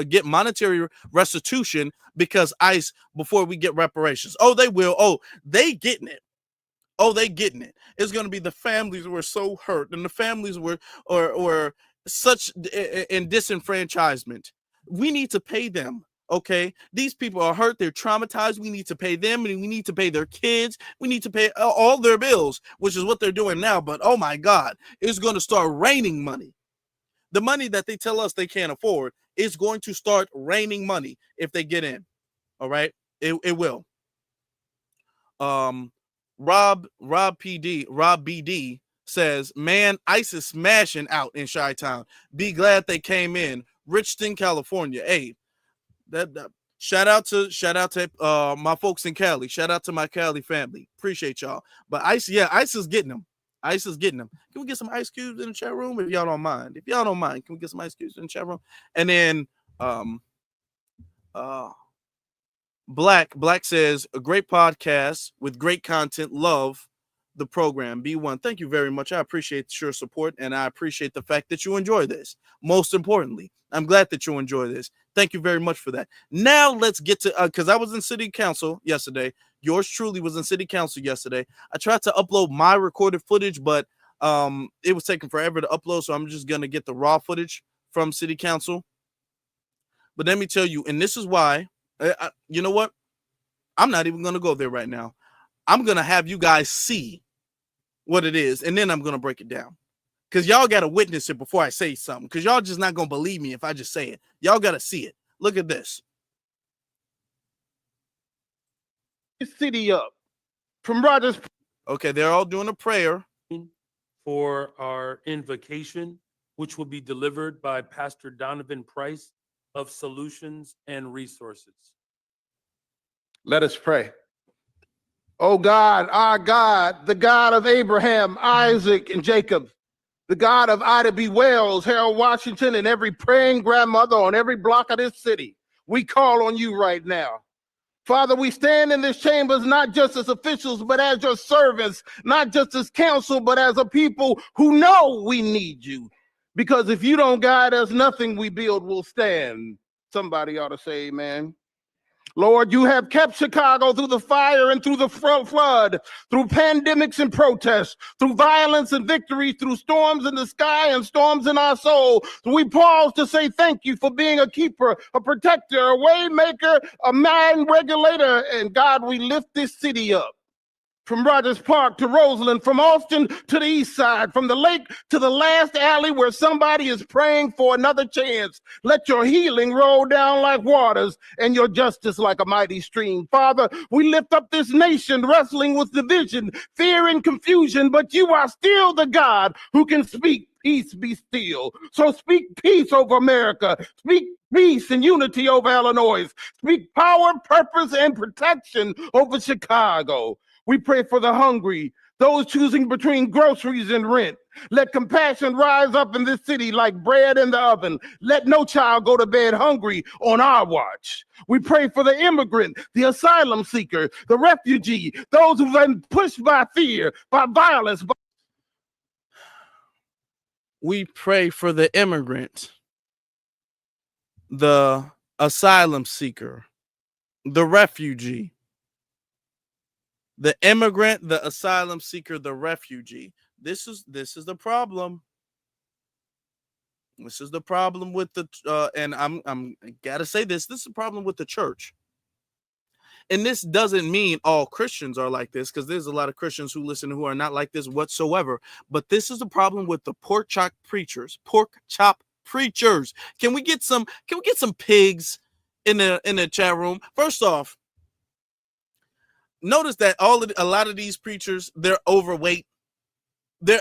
[SPEAKER 1] get monetary restitution because ICE before we get reparations. Oh, they will. Oh, they getting it. Oh, they getting it. It's going to be the families who were so hurt, and the families were or such in disenfranchisement. We need to pay them. Okay, these people are hurt. They're traumatized. We need to pay them, and we need to pay their kids. We need to pay all their bills, which is what they're doing now. But oh my God, it's going to start raining money. The money that they tell us they can't afford it's going to start raining money if they get in. All right, it will. Rob BD says, man, ICE is smashing out in Chi-Town. Be glad they came in. Richton, California. Hey, that shout out to my folks in Cali. Shout out to my Cali family. Appreciate y'all. But ICE is getting them. ICE is getting them. Can we get some ice cubes in the chat room if y'all don't mind? If y'all don't mind, can we get some ice cubes in the chat room? And then Black says, a great podcast with great content. Love the program. B1, thank you very much. I appreciate your support, and I appreciate the fact that you enjoy this. Most importantly, I'm glad that you enjoy this. Thank you very much for that. Now let's get to, because I was in city council yesterday. Yours truly was in city council yesterday. I tried to upload my recorded footage, but it was taking forever to upload, so I'm just going to get the raw footage from city council. But let me tell you, and this is why, you know what? I'm not even going to go there right now. I'm going to have you guys see what it is, and then I'm going to break it down. Because y'all got to witness it before I say something. Because y'all just not going to believe me if I just say it. Y'all got to see it. Look at this.
[SPEAKER 5] City up from Rogers.
[SPEAKER 1] Okay, they're all doing a prayer.
[SPEAKER 6] For our invocation, which will be delivered by Pastor Donovan Price of Solutions and Resources.
[SPEAKER 5] Let us pray. Oh God, our God, the God of Abraham, Isaac, and Jacob, the God of Ida B. Wells, Harold Washington, and every praying grandmother on every block of this city, we call on you right now. Father, we stand in this chambers not just as officials, but as your servants, not just as counsel, but as a people who know we need you. Because if you don't guide us, nothing we build will stand. Somebody ought to say amen. Lord, you have kept Chicago through the fire and through the flood, through pandemics and protests, through violence and victory, through storms in the sky and storms in our soul. So we pause to say thank you for being a keeper, a protector, a way maker, a mind regulator. And God, we lift this city up. From Rogers Park to Roseland, from Austin to the east side, from the lake to the last alley where somebody is praying for another chance. Let your healing roll down like waters and your justice like a mighty stream. Father, we lift up this nation wrestling with division, fear, and confusion, but you are still the God who can speak. Peace be still. So speak peace over America. Speak peace and unity over Illinois. Speak power, purpose, and protection over Chicago. We pray for the hungry, those choosing between groceries and rent. Let compassion rise up in this city like bread in the oven. Let no child go to bed hungry on our watch. We pray for the immigrant, the asylum seeker, the refugee, those who've been pushed by fear, by violence.
[SPEAKER 1] We pray for the immigrant, the asylum seeker, the refugee. The immigrant, the asylum seeker, the refugee. This is the problem. This is the problem with the and I'm gotta say this. This is a problem with the church. And this doesn't mean all Christians are like this, because there's a lot of Christians who listen who are not like this whatsoever. But this is the problem with the pork chop preachers. Pork chop preachers. Can we get some pigs in the chat room? First off, notice that a lot of these preachers, they're overweight. They're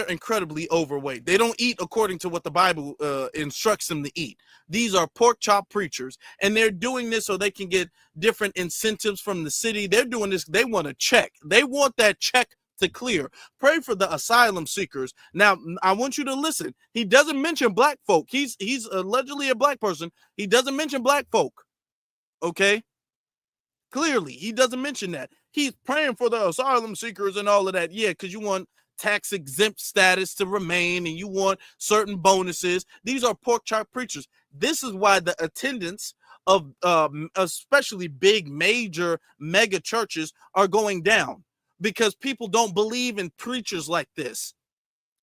[SPEAKER 1] incredibly overweight. They don't eat according to what the Bible instructs them to eat. These are pork chop preachers, and they're doing this so they can get different incentives from the city. They're doing this. They want a check. They want that check to clear. Pray for the asylum seekers. Now, I want you to listen. He doesn't mention black folk. He's allegedly a black person. He doesn't mention black folk. Okay? Clearly, he doesn't mention that. He's praying for the asylum seekers and all of that. Yeah, because you want tax exempt status to remain and you want certain bonuses. These are pork chop preachers. This is why the attendance of especially big major mega churches are going down, because people don't believe in preachers like this.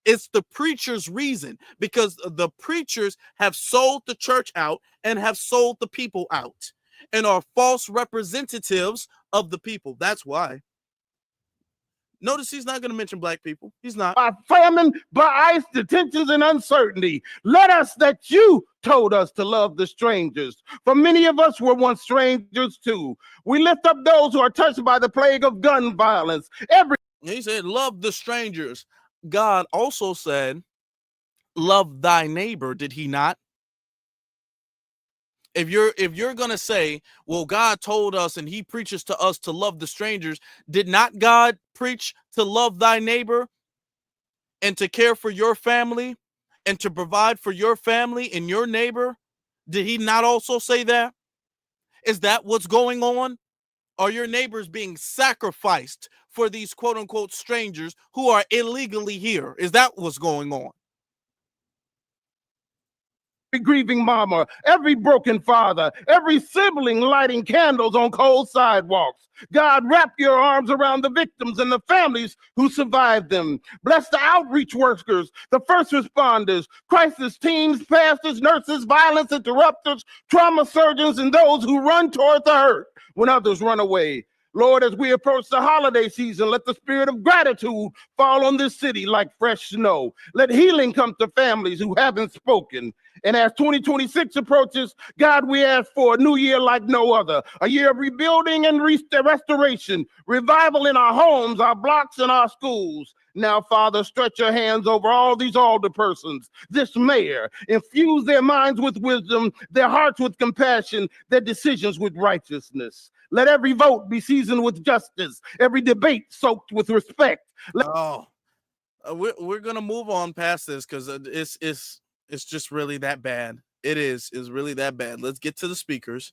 [SPEAKER 1] It's the preacher's reason, because the preachers have sold the church out and have sold the people out and are false representatives of the people. That's why. Notice he's not going to mention black people. He's not.
[SPEAKER 5] By famine, by ICE detentions and uncertainty. Let us that you told us to love the strangers. For many of us were once strangers too. We lift up those who are touched by the plague of gun violence.
[SPEAKER 1] He said, love the strangers. God also said, love thy neighbor. Did he not? If you're going to say, well, God told us and he preaches to us to love the strangers, did not God preach to love thy neighbor and to care for your family and to provide for your family and your neighbor? Did he not also say that? Is that what's going on? Are your neighbors being sacrificed for these quote unquote strangers who are illegally here? Is that what's going on?
[SPEAKER 5] Every grieving mama, every broken father, every sibling lighting candles on cold sidewalks. God, wrap your arms around the victims and the families who survived them. Bless the outreach workers, the first responders, crisis teams, pastors, nurses, violence interrupters, trauma surgeons, and those who run toward the hurt when others run away. Lord, as we approach the holiday season, let the spirit of gratitude fall on this city like fresh snow. Let healing come to families who haven't spoken. And as 2026 approaches, God, we ask for a new year like no other, a year of rebuilding and restoration, revival in our homes, our blocks, and our schools. Now, Father, stretch your hands over all these alderpersons, this mayor, infuse their minds with wisdom, their hearts with compassion, their decisions with righteousness. Let every vote be seasoned with justice, every debate soaked with respect.
[SPEAKER 1] We're gonna move on past this because it's just really that bad. Is really that bad. Let's get to the speakers.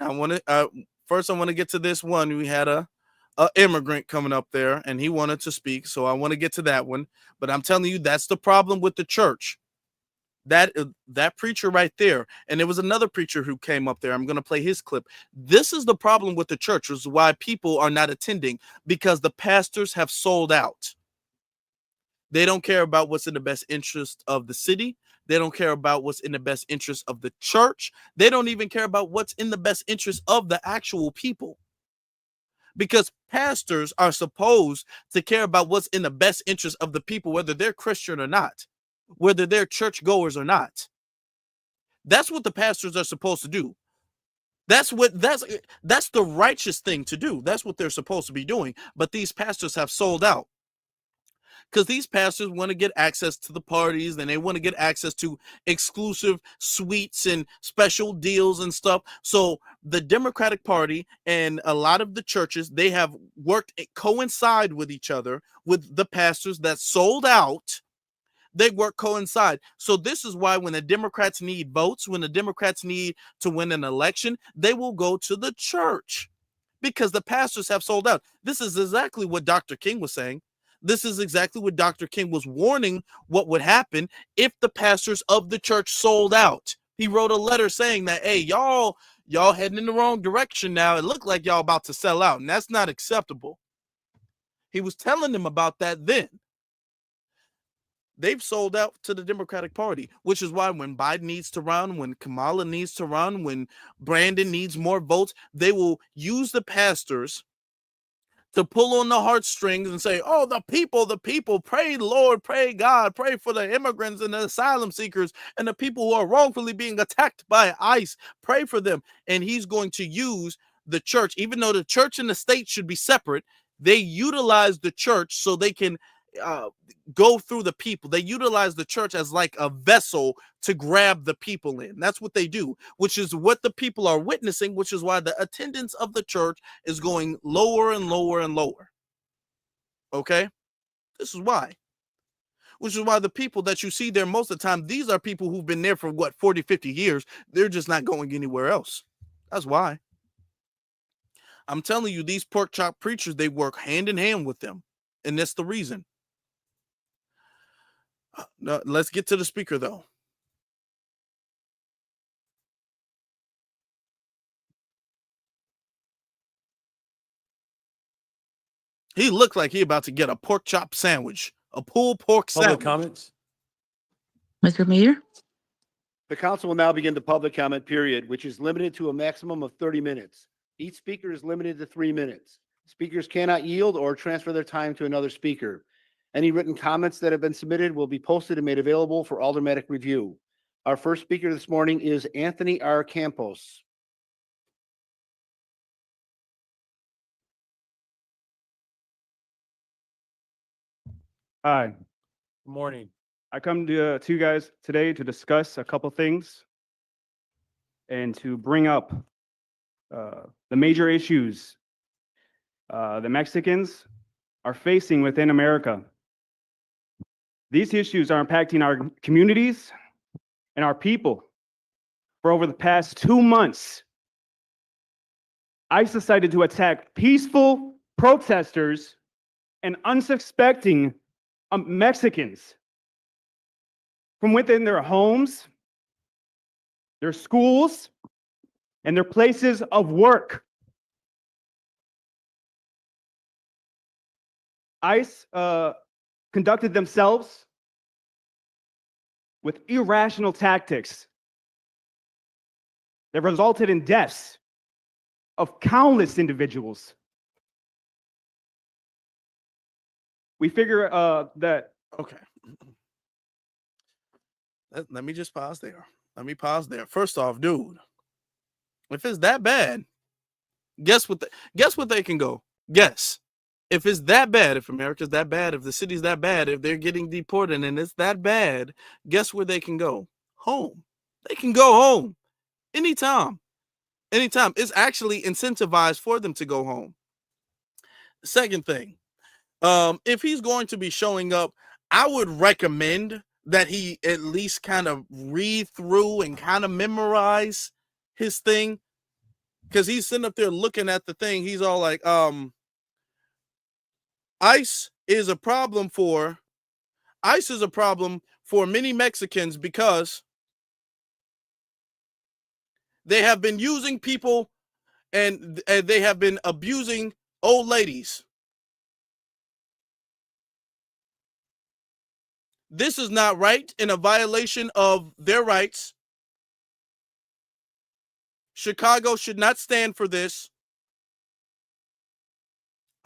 [SPEAKER 1] I want to first I want to get to this one. We had a immigrant coming up there and he wanted to speak, so I want to get to that one. But I'm telling you, that's the problem with the church. That preacher right there, and there was another preacher who came up there. I'm going to play his clip. This is the problem with the church, is why people are not attending, because the pastors have sold out. They don't care about what's in the best interest of the city. They don't care about what's in the best interest of the church. They don't even care about what's in the best interest of the actual people. Because pastors are supposed to care about what's in the best interest of the people, whether they're Christian or not, whether they're churchgoers or not. That's what the pastors are supposed to do. That's the righteous thing to do. That's what they're supposed to be doing. But these pastors have sold out, because these pastors want to get access to the parties, and they want to get access to exclusive suites and special deals and stuff. So the Democratic Party and a lot of the churches, they have worked coincide with each other, with the pastors that sold out. They work coincide. So this is why when the Democrats need votes, when the Democrats need to win an election, they will go to the church, because the pastors have sold out. This is exactly what Dr. King was saying. This is exactly what Dr. King was warning what would happen if the pastors of the church sold out. He wrote a letter saying that, hey, y'all heading in the wrong direction now. It looked like y'all about to sell out, and that's not acceptable. He was telling them about that then. They've sold out to the Democratic Party, which is why when Biden needs to run, when Kamala needs to run, when Brandon needs more votes, they will use the pastors to pull on the heartstrings and say, oh, the people, pray, Lord, pray, God, pray for the immigrants and the asylum seekers and the people who are wrongfully being attacked by ICE, pray for them. And he's going to use the church, even though the church and the state should be separate. They utilize the church so they can go through the people. They utilize the church as like a vessel to grab the people in. That's what they do, which is what the people are witnessing, which is why the attendance of the church is going lower and lower and lower. Okay? This is why. Which is why the people that you see there most of the time, these are people who've been there for 40, 50 years. They're just not going anywhere else. That's why. I'm telling you, these pork chop preachers, they work hand in hand with them. And that's the reason. No, let's get to the speaker, though. He looked like he about to get a pork chop sandwich, a pulled pork sandwich.
[SPEAKER 6] Public comments?
[SPEAKER 7] Mr. Mayor?
[SPEAKER 8] The council will now begin the public comment period, which is limited to a maximum of 30 minutes. Each speaker is limited to 3 minutes. Speakers cannot yield or transfer their time to another speaker. Any written comments that have been submitted will be posted and made available for aldermanic review. Our first speaker this morning is Anthony R. Campos.
[SPEAKER 9] Hi,
[SPEAKER 6] Good morning.
[SPEAKER 9] I come to you guys today to discuss a couple things and to bring up the major issues the Mexicans are facing within America. These issues are impacting our communities and our people. For over the past 2 months, ICE decided to attack peaceful protesters and unsuspecting Mexicans from within their homes, their schools, and their places of work. ICE conducted themselves with irrational tactics that resulted in deaths of countless individuals. We figure that.
[SPEAKER 1] Okay. Let me just pause there. Let me pause there. First off, dude, if it's that bad, guess what they can go? Guess. If it's that bad, if America's that bad, if the city's that bad, if they're getting deported and it's that bad, guess where they can go? Home. They can go home anytime. Anytime. It's actually incentivized for them to go home. Second thing, if he's going to be showing up, I would recommend that he at least kind of read through and kind of memorize his thing, because he's sitting up there looking at the thing. He's all like, ICE is a problem for many Mexicans because they have been using people and they have been abusing old ladies. This is not right, in a violation of their rights. Chicago should not stand for this.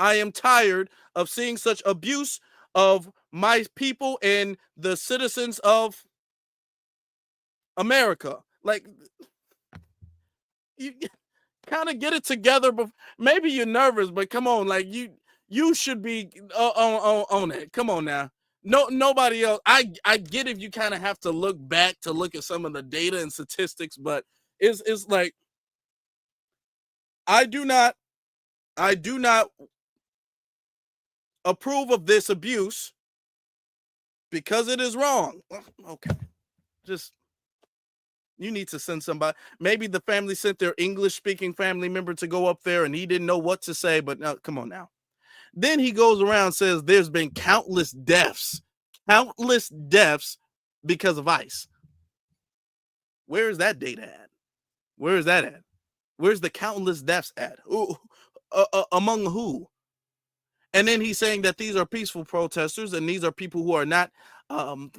[SPEAKER 1] I am tired of seeing such abuse of my people and the citizens of America. Like, you kind of get it together. But maybe you're nervous, but come on, like you should be on it. Come on now. No, nobody else. I get if you kind of have to look back to look at some of the data and statistics, but it's like I do not approve of this abuse because it is wrong. Okay, just you need to send somebody. Maybe the family sent their English-speaking family member to go up there, and he didn't know what to say. But now, come on now. Then he goes around and says there's been countless deaths because of ICE. Where is that data at? Where is that at? Where's the countless deaths at? Among who? And then he's saying that these are peaceful protesters and these are people who are not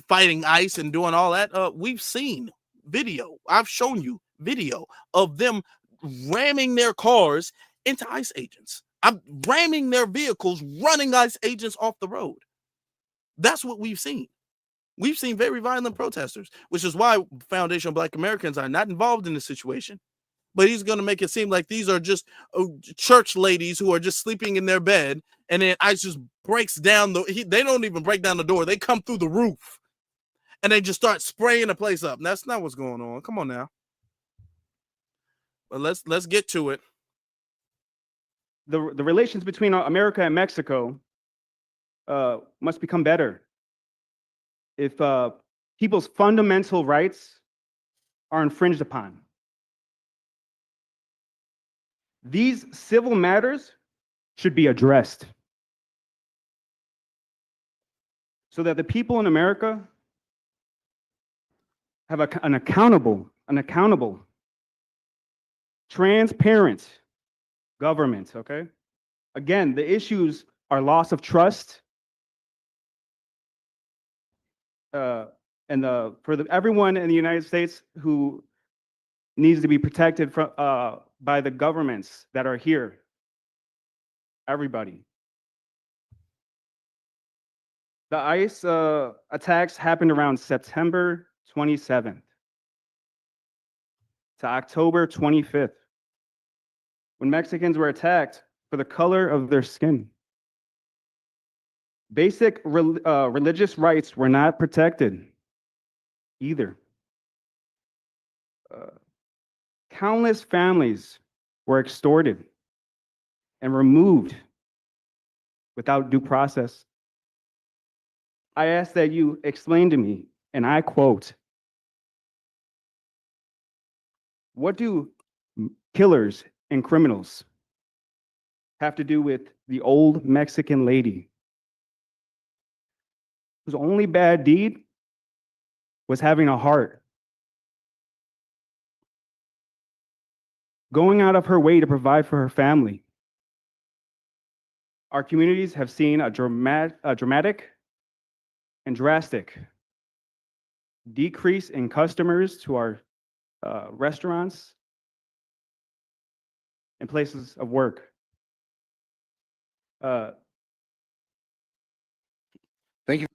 [SPEAKER 1] fighting ICE and doing all that. We've seen video. I've shown you video of them ramming their cars into ICE agents. I'm ramming their vehicles, running ICE agents off the road. That's what we've seen. We've seen very violent protesters, which is why Foundation of Black Americans are not involved in this situation. But he's going to make it seem like these are just church ladies who are just sleeping in their bed, and then ICE just breaks down they don't even break down the door. They come through the roof, and they just start spraying the place up. And that's not what's going on. Come on now. But let's get to it.
[SPEAKER 9] The relations between America and Mexico must become better. If people's fundamental rights are infringed upon, these civil matters should be addressed so that the people in America have an accountable, transparent government, okay? Again, the issues are loss of trust, and everyone in the United States who needs to be protected from by the governments that are here. everybody. The ICE attacks happened around September 27th to October 25th, when Mexicans were attacked for the color of their skin. Basic religious rights were not protected either. Countless families were extorted and removed without due process. I ask that you explain to me, and I quote, what do killers and criminals have to do with the old Mexican lady whose only bad deed was having a heart, going out of her way to provide for her family? Our communities have seen a dramatic and drastic decrease in customers to our restaurants and places of work.
[SPEAKER 5] Thank you.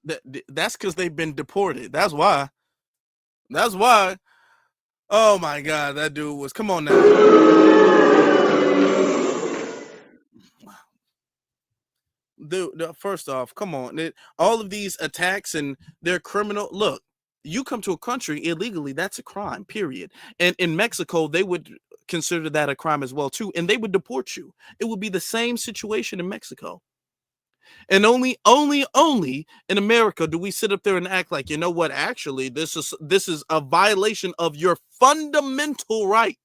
[SPEAKER 1] That's because they've been deported. That's why. That's why. Oh my God, that dude was. Come on now. Dude, first off, come on. All of these attacks and they're criminal. Look, you come to a country illegally, that's a crime, period. And in Mexico, they would consider that a crime as well, too. And they would deport you. It would be the same situation in Mexico. And only in America do we sit up there and act like, you know what, actually, this is a violation of your fundamental right.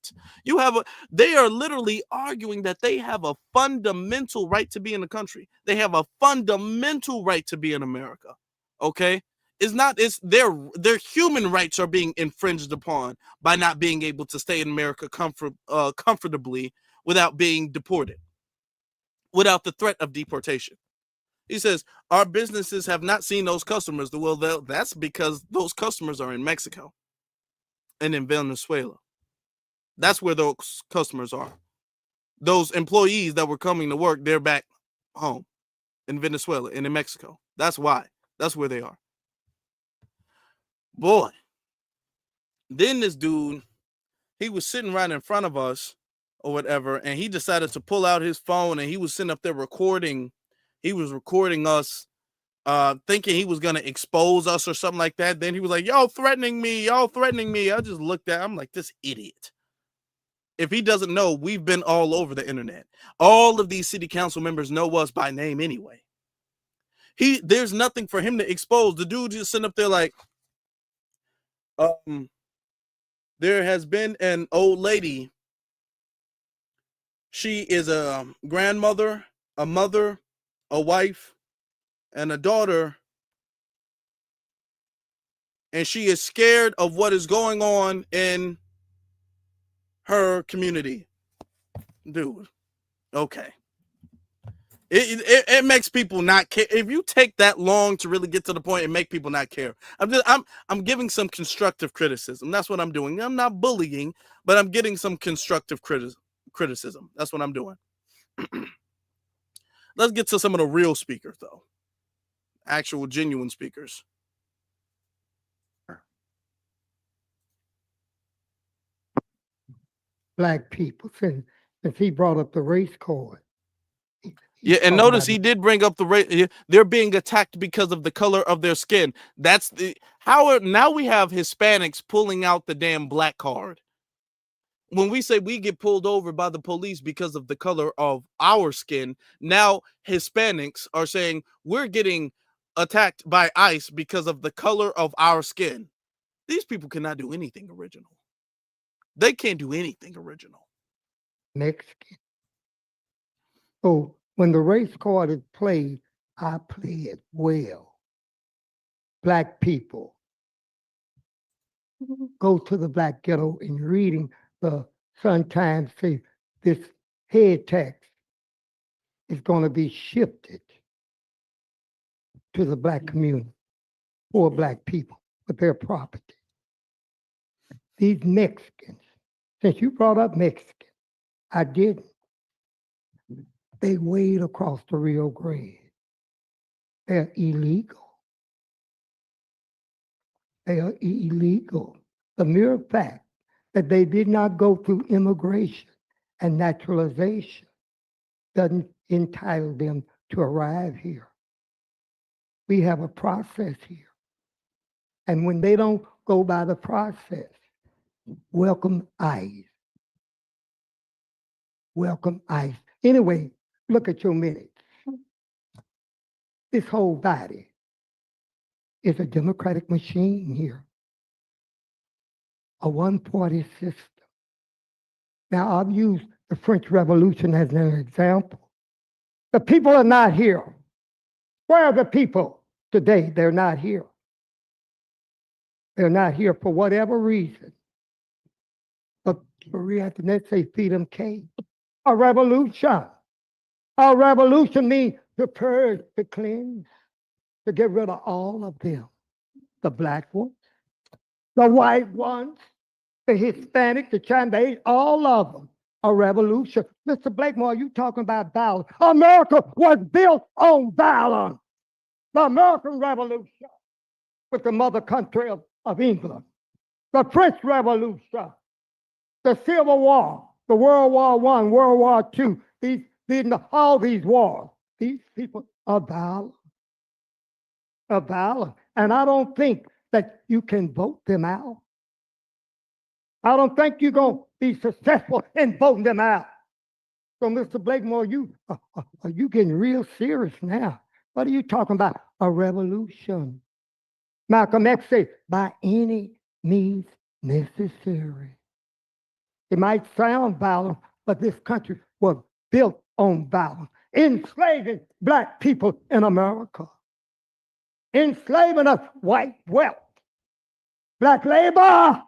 [SPEAKER 1] They are literally arguing that they have a fundamental right to be in the country. They have a fundamental right to be in America. Okay? It's their human rights are being infringed upon by not being able to stay in America comfortably without being deported, without the threat of deportation. He says, our businesses have not seen those customers. Well, that's because those customers are in Mexico and in Venezuela. That's where those customers are. Those employees that were coming to work, they're back home in Venezuela and in Mexico. That's why. That's where they are. Boy. Then this dude, he was sitting right in front of us or whatever, and he decided to pull out his phone, and he was sitting up there recording. He was recording us, thinking he was going to expose us or something like that. Then he was like, y'all threatening me. Y'all threatening me. I just looked at him. I'm like, this idiot. If he doesn't know, we've been all over the internet. All of these city council members know us by name anyway. There's nothing for him to expose. The dude just sitting up there like, there has been an old lady. She is a grandmother, a mother, a wife, and a daughter, and she is scared of what is going on in her community. Dude, okay. It makes people not care. If you take that long to really get to the point and make people not care, I'm giving some constructive criticism. That's what I'm doing. I'm not bullying, but I'm getting some constructive criticism. That's what I'm doing. Let's get to some of the real speakers, though. Actual, genuine speakers.
[SPEAKER 10] Black people, since he brought up the race card.
[SPEAKER 1] Yeah, and notice he did bring up the race. They're being attacked because of the color of their skin. That's now we have Hispanics pulling out the damn black card. When we say we get pulled over by the police because of the color of our skin, now Hispanics are saying we're getting attacked by ICE because of the color of our skin. These people cannot do anything original. They can't do anything original.
[SPEAKER 10] Mexican. So when the race card is played, I play it well. Black people. Go to the black ghetto and reading the Sun-Times say this head tax is going to be shifted to the black community for black people with their property. These Mexicans, since you brought up Mexican, I didn't. They wade across the Rio Grande. They're illegal. They are illegal. The mere fact that they did not go through immigration and naturalization doesn't entitle them to arrive here. We have a process here. And when they don't go by the process, welcome ICE. Welcome ICE. Anyway, look at your minutes. This whole body is a democratic machine here, a one-party system. Now, I've used the French Revolution as an example. The people are not here. Where are the people today? They're not here. They're not here for whatever reason. But Maria Antoinette say, feed them cake. A revolution. A revolution means to purge, to cleanse, to get rid of all of them. The black ones, the white ones, the Hispanic, the Chinese, all of them. A revolution. Mr. Blakemore, are you talking about violence? America was built on violence. The American Revolution with the mother country of England. The French Revolution. The Civil War. The World War I, World War II. All these wars. These people are violent. Are violent. And I don't think that you can vote them out. I don't think you're going to be successful in voting them out. So, Mr. Blakemore, are you getting real serious now? What are you talking about? A revolution. Malcolm X said, by any means necessary. It might sound violent, but this country was built on violence, enslaving black people in America, enslaving us, white wealth, black labor.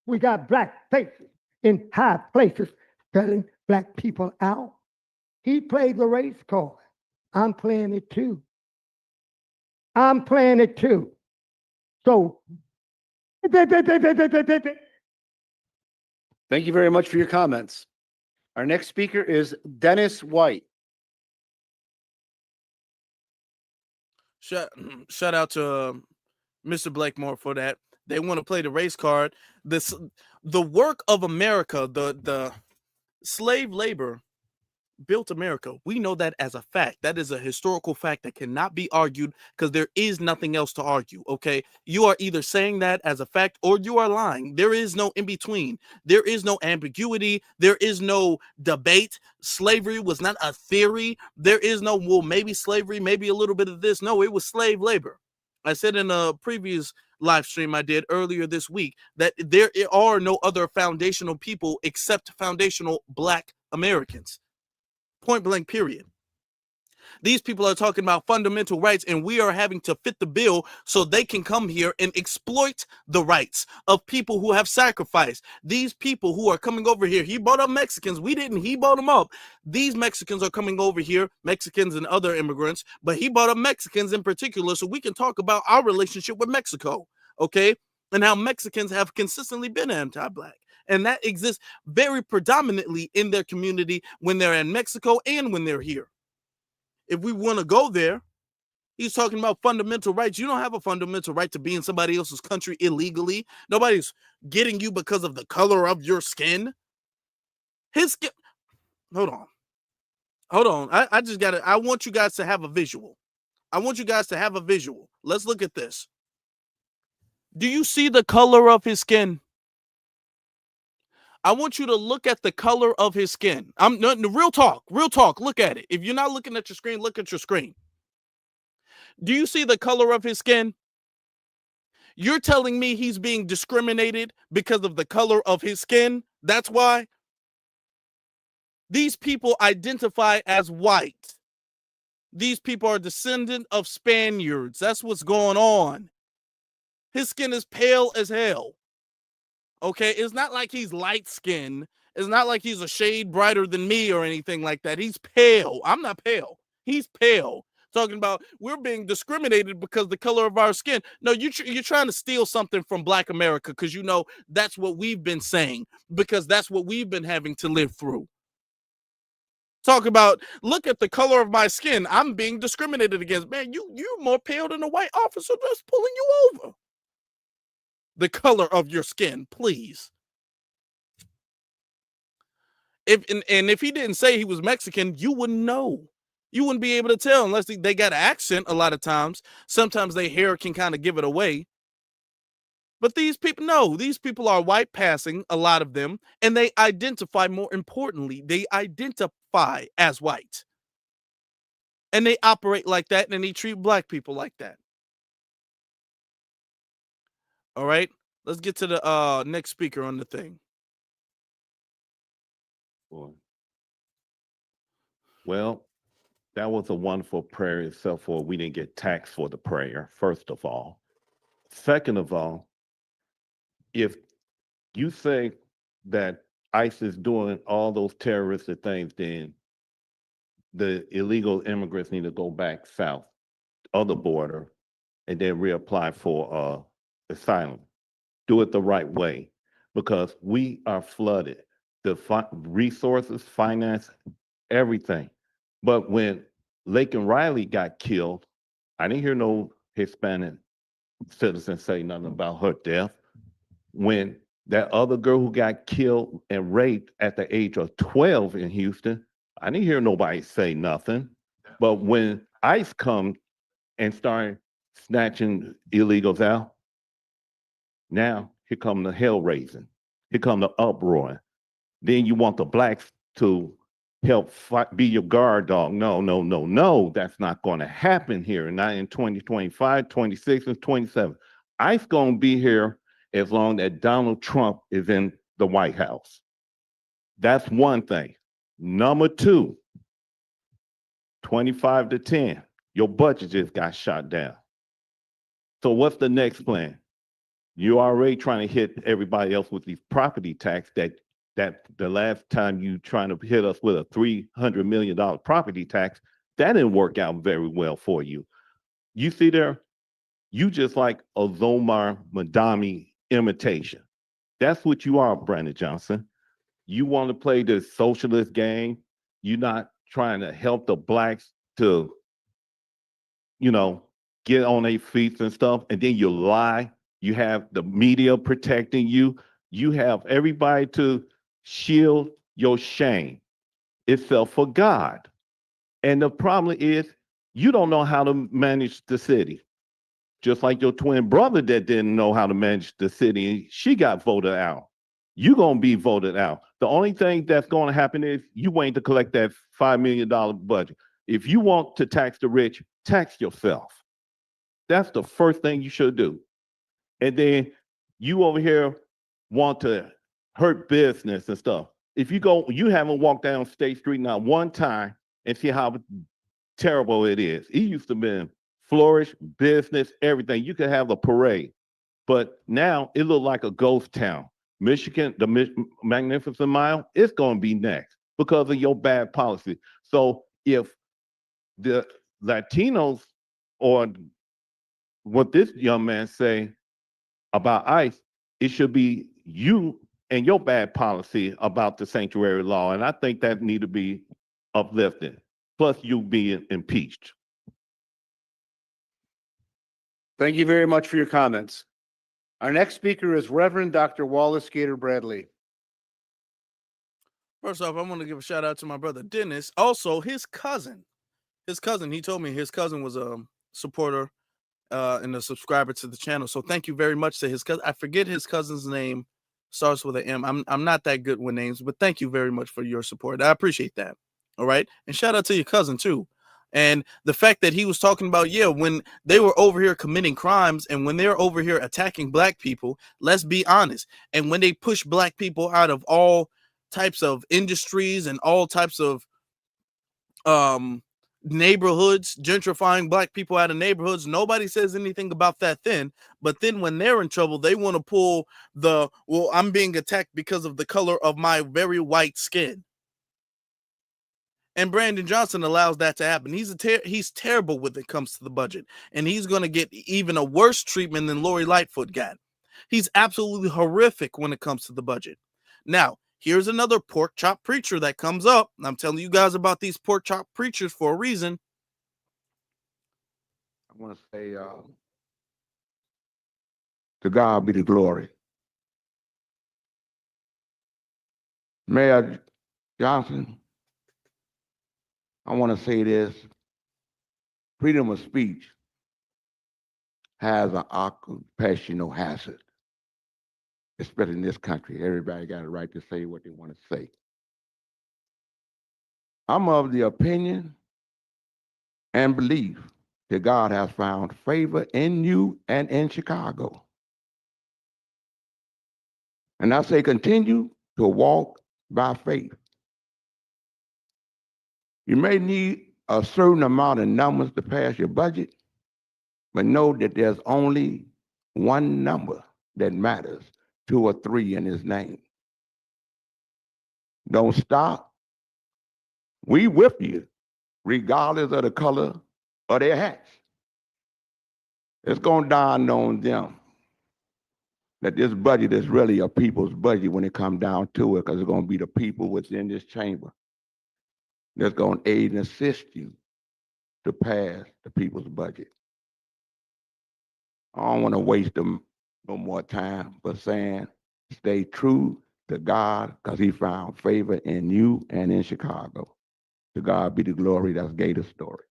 [SPEAKER 10] We got black faces in high places selling black people out. He played the race card. I'm playing it too. I'm playing it too. So,
[SPEAKER 8] Thank you very much for your comments. Our next speaker is Dennis White.
[SPEAKER 1] Shout out to Mr. Blakemore for that. They want to play the race card. The work of America, the slave labor built America. We know that as a fact. That is a historical fact that cannot be argued because there is nothing else to argue, okay? You are either saying that as a fact or you are lying. There is no in between. There is no ambiguity. There is no debate. Slavery was not a theory. There is no, well, maybe slavery, maybe a little bit of this. No, it was slave labor. I said in a previous live stream I did earlier this week that there are no other foundational people except foundational Black Americans. Point blank, period. These people are talking about fundamental rights, and we are having to fit the bill so they can come here and exploit the rights of people who have sacrificed. These people who are coming over here, he brought up Mexicans. We didn't. He brought them up. These Mexicans are coming over here, Mexicans and other immigrants, but he brought up Mexicans in particular so we can talk about our relationship with Mexico, okay? And how Mexicans have consistently been anti-Black. And that exists very predominantly in their community when they're in Mexico and when they're here. If we want to go there, he's talking about fundamental rights. You don't have a fundamental right to be in somebody else's country illegally. Nobody's getting you because of the color of your skin. His skin. Hold on. I want you guys to have a visual. Let's look at this. Do you see the color of his skin? I want you to look at the color of his skin. Real talk. Look at it. If you're not looking at your screen, look at your screen. Do you see the color of his skin? You're telling me he's being discriminated because of the color of his skin? That's why? These people identify as white. These people are descendant of Spaniards. That's what's going on. His skin is pale as hell. Okay, it's not like he's light skinned. It's not like he's a shade brighter than me or anything like that. He's pale. I'm not pale. He's pale. Talking about we're being discriminated because of the color of our skin. No, you're trying to steal something from Black America because you know that's what we've been saying because that's what we've been having to live through. Talk about, look at the color of my skin. I'm being discriminated against. Man, you're more pale than a white officer that's pulling you over. The color of your skin, please. If he didn't say he was Mexican, you wouldn't know. You wouldn't be able to tell unless they got an accent a lot of times. Sometimes their hair can kind of give it away. But these people, no, these people are white passing, a lot of them, and they identify, more importantly, they identify as white. And they operate like that, and they treat black people like that. All right, let's get to the next speaker on the thing.
[SPEAKER 5] Well, that was a wonderful prayer itself, for we didn't get taxed for the prayer, first of all. Second of all, if you think that ICE is doing all those terroristic things, then the illegal immigrants need to go back south of the border and then reapply for asylum. Do it the right way, because we are flooded. The resources, finance, everything. But when Laken Riley got killed, I didn't hear no Hispanic citizen say nothing about her death. When that other girl who got killed and raped at the age of 12 in Houston, I didn't hear nobody say nothing. But when ICE come and start snatching illegals out, now here come the hell raising, here come the uproar. Then you want the blacks to help fight, be your guard dog. No, that's not going to happen here. Not in 2025, 26, and 27. ICE going to be here as long as Donald Trump is in the White House. That's one thing. Number two, 25 to 10, your budget just got shot down. So what's the next plan? You're already trying to hit everybody else with these property tax that the last time you trying to hit us with a $300 million property tax, that didn't work out very well for you. You see there, you just like a Zomar Madami imitation. That's what you are, Brandon Johnson. You want to play this socialist game. You're not trying to help the blacks to, get on their feet and stuff, and then you lie. You have the media protecting you. You have everybody to shield your shame itself for God. And the problem is, you don't know how to manage the city. Just like your twin brother that didn't know how to manage the city, she got voted out. You're going to be voted out. The only thing that's going to happen is you wait to collect that $5 million budget. If you want to tax the rich, tax yourself. That's the first thing you should do. And then you over here want to hurt business and stuff. If you haven't walked down State Street not one time and see how terrible it is. It used to be flourish, business, everything. You could have a parade. But now it looks like a ghost town. Michigan, the Magnificent Mile, it's going to be next because of your bad policy. So if the Latinos, or what this young man say about ICE, it should be you and your bad policy about the sanctuary law. And I think that need to be uplifted. Plus you being impeached.
[SPEAKER 8] Thank you very much for your comments. Our next speaker is Reverend Dr. Wallace Gator Bradley.
[SPEAKER 1] First off, I want to give a shout out to my brother Dennis. Also, his cousin, he told me his cousin was a supporter and a subscriber to the channel. So thank you very much to his cousin. I forget his cousin's name, starts with an M. I'm not that good with names, but thank you very much for your support. I appreciate that. All right. And shout out to your cousin too. And the fact that he was talking about, when they were over here committing crimes and when they're over here attacking black people, let's be honest. And when they push black people out of all types of industries and all types of neighborhoods, gentrifying black people out of neighborhoods, nobody says anything about that then. But then when they're in trouble, they want to pull I'm being attacked because of the color of my very white skin. And Brandon Johnson allows that to happen. He's terrible when it comes to the budget. And he's going to get even a worse treatment than Lori Lightfoot got. He's absolutely horrific when it comes to the budget. Now, Here's another pork chop preacher that comes up. I'm telling you guys about these pork chop preachers for a reason.
[SPEAKER 5] I want to say, to God be the glory. Mayor Johnson, I want to say this. Freedom of speech has an occupational hazard, especially in this country. Everybody got a right to say what they want to say. I'm of the opinion and belief that God has found favor in you and in Chicago. And I say continue to walk by faith. You may need a certain amount of numbers to pass your budget, but know that there's only one number that matters, 2 or 3 in his name. Don't stop. We with you, regardless of the color of their hats. It's going to dawn on them that this budget is really a people's budget when it comes down to it, because it's going to be the people within this chamber that's going to aid and assist you to pass the people's budget. I don't want to waste them no more time, but saying stay true to God, because he found favor in you and in Chicago. To God be the glory. That's Gator's story.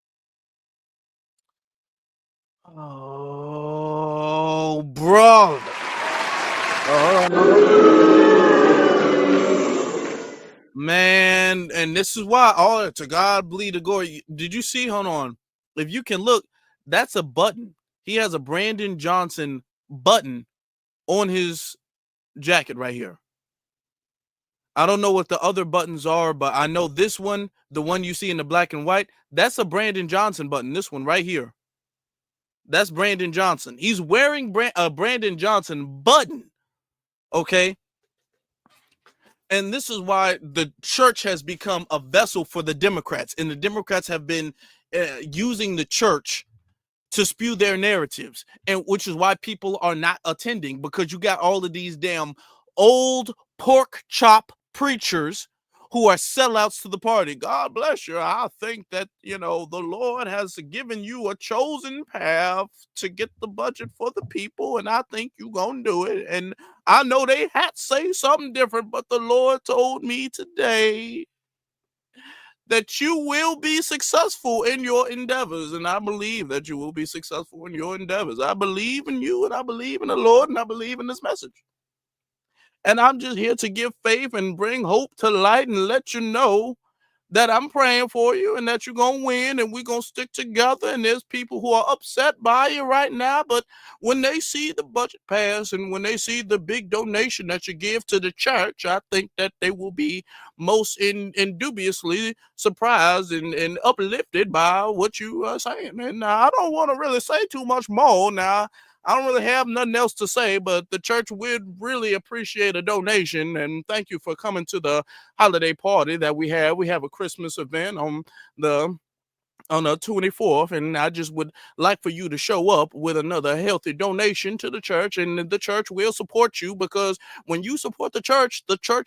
[SPEAKER 1] Oh, bro. Man, and this is why all to God be the glory. Did you see? Hold on. If you can look, that's a button. He has a Brandon Johnson button on his jacket right here. I don't know what the other buttons are, but I know this one, the one you see in the black and white, that's a Brandon Johnson button. This one right here. That's Brandon Johnson. He's wearing a Brandon Johnson button. Okay. And this is why the church has become a vessel for the Democrats. And the Democrats have been using the church to spew their narratives, and which is why people are not attending, because you got all of these damn old pork chop preachers who are sellouts to the party. God bless you. I think that, the Lord has given you a chosen path to get the budget for the people, and I think you're gonna do it. And I know they had to say something different, but the Lord told me today that you will be successful in your endeavors. And I believe that you will be successful in your endeavors. I believe in you, and I believe in the Lord, and I believe in this message. And I'm just here to give faith and bring hope to light and let you know that I'm praying for you and that you're going to win, and we're going to stick together. And there's people who are upset by you right now, but when they see the budget pass and when they see the big donation that you give to the church, I think that they will be most indubiously surprised and uplifted by what you are saying. And I don't want to really say too much more now. I don't really have nothing else to say, but the church would really appreciate a donation. And thank you for coming to the holiday party that we have. We have a Christmas event on the 24th, and I just would like for you to show up with another healthy donation to the church, and the church will support you, because when you support the church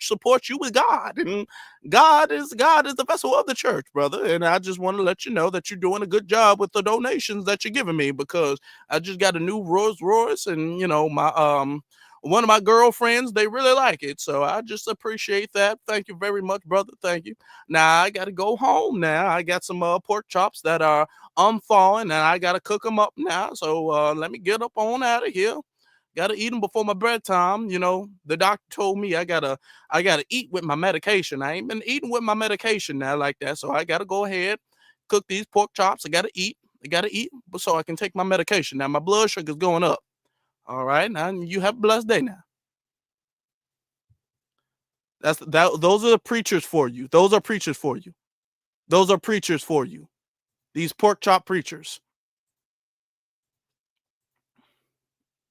[SPEAKER 1] supports you with God, and God is the vessel of the church, brother. And I just want to let you know that you're doing a good job with the donations that you're giving me, because I just got a new Rolls Royce, and my one of my girlfriends, they really like it. So I just appreciate that. Thank you very much, brother. Thank you. Now I got to go home now. I got some pork chops that are unthawing, and I got to cook them up now. So let me get up on out of here. Got to eat them before my bedtime. The doctor told me I gotta eat with my medication. I ain't been eating with my medication now like that. So I got to go ahead, cook these pork chops. I got to eat so I can take my medication. Now my blood sugar's going up. All right, now you have a blessed day now. Those are the preachers for you. Those are preachers for you. Those are preachers for you. These pork chop preachers.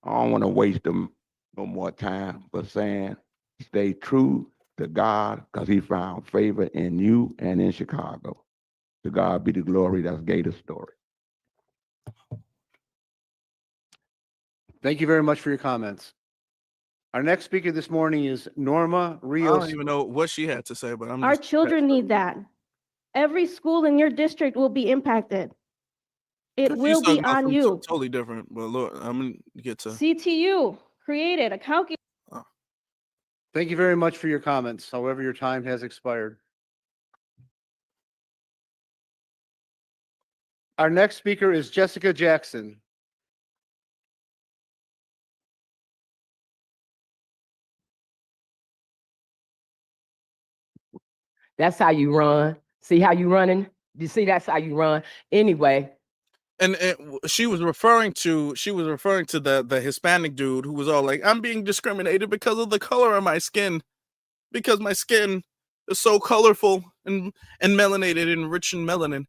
[SPEAKER 5] I don't want to waste them no more time, but saying stay true to God, because he found favor in you and in Chicago. To God be the glory. That's Gator's story.
[SPEAKER 8] Thank you very much for your comments. Our next speaker this morning is Norma
[SPEAKER 1] I
[SPEAKER 8] Rios.
[SPEAKER 1] don't even know what she had to say, but I'm
[SPEAKER 11] Our
[SPEAKER 1] just
[SPEAKER 11] children need that. Every school in your district will be impacted. It
[SPEAKER 1] She's
[SPEAKER 11] will
[SPEAKER 1] talking
[SPEAKER 11] be
[SPEAKER 1] about
[SPEAKER 11] on
[SPEAKER 1] something
[SPEAKER 11] you.
[SPEAKER 1] totally different. But look, I'm gonna get to.
[SPEAKER 11] CTU created a calculation.
[SPEAKER 8] Thank you very much for your comments. However, your time has expired. Our next speaker is Jessica Jackson.
[SPEAKER 12] That's how you run. See how you running? You see that's how you run. Anyway,
[SPEAKER 1] And she was referring to the Hispanic dude who was all like, "I'm being discriminated because of the color of my skin, because my skin is so colorful and melanated and rich in melanin."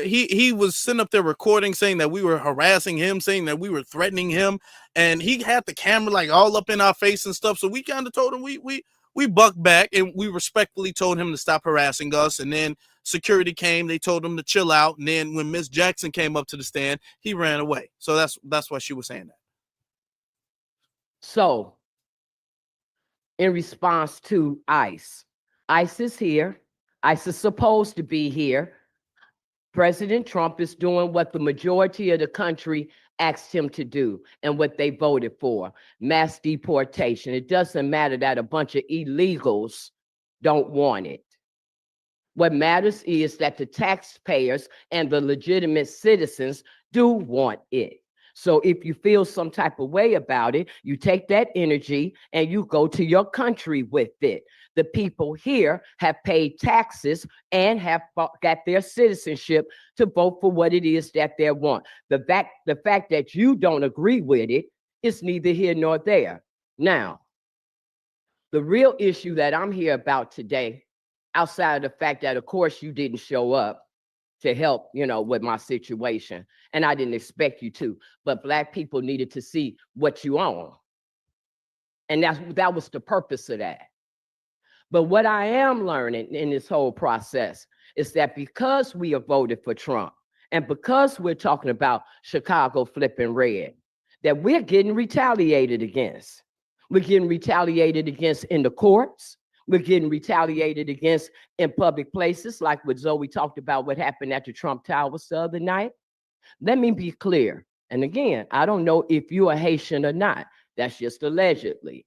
[SPEAKER 1] He was sitting up there recording, saying that we were harassing him, saying that we were threatening him, and he had the camera like all up in our face and stuff. So we kind of told him we bucked back and we respectfully told him to stop harassing us. And then security came, they told him to chill out. And then when Miss Jackson came up to the stand, he ran away. So that's why she was saying that.
[SPEAKER 12] so in response to ICE is here. ICE is supposed to be here. President Trump is doing what the majority of the country asked him to do and what they voted for, mass deportation. It doesn't matter that a bunch of illegals don't want it. What matters is that the taxpayers and the legitimate citizens do want it. So if you feel some type of way about it, you take that energy and you go to your country with it. The people here have paid taxes and have got their citizenship to vote for what it is that they want. The fact that you don't agree with it is neither here nor there. Now, the real issue that I'm here about today, outside of the fact that, of course, you didn't show up to help, with my situation, and I didn't expect you to, but Black people needed to see what you own. And that was the purpose of that. But what I am learning in this whole process is that because we have voted for Trump and because we're talking about Chicago flipping red, that we're getting retaliated against. We're getting retaliated against in the courts. We're getting retaliated against in public places, like what Zoe talked about, what happened at the Trump Towers the other night. Let me be clear. And again, I don't know if you're a Haitian or not. That's just allegedly.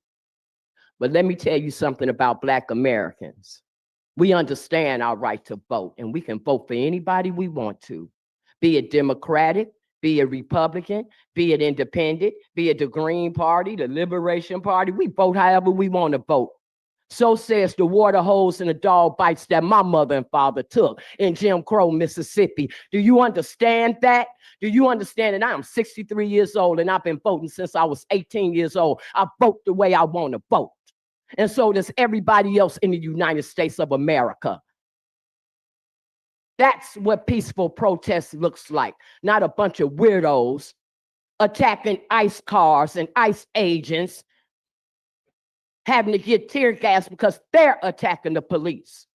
[SPEAKER 12] But let me tell you something about Black Americans. We understand our right to vote, and we can vote for anybody we want to, be it Democratic, be it Republican, be it Independent, be it the Green Party, the Liberation Party. We vote however we want to vote. So says the water hose and the dog bites that my mother and father took in Jim Crow, Mississippi. Do you understand that? Do you understand that I am 63 years old and I've been voting since I was 18 years old? I vote the way I want to vote. And so does everybody else in the United States of America. That's what peaceful protest looks like. Not a bunch of weirdos attacking ICE cars and ICE agents having to get tear gas because they're attacking the police.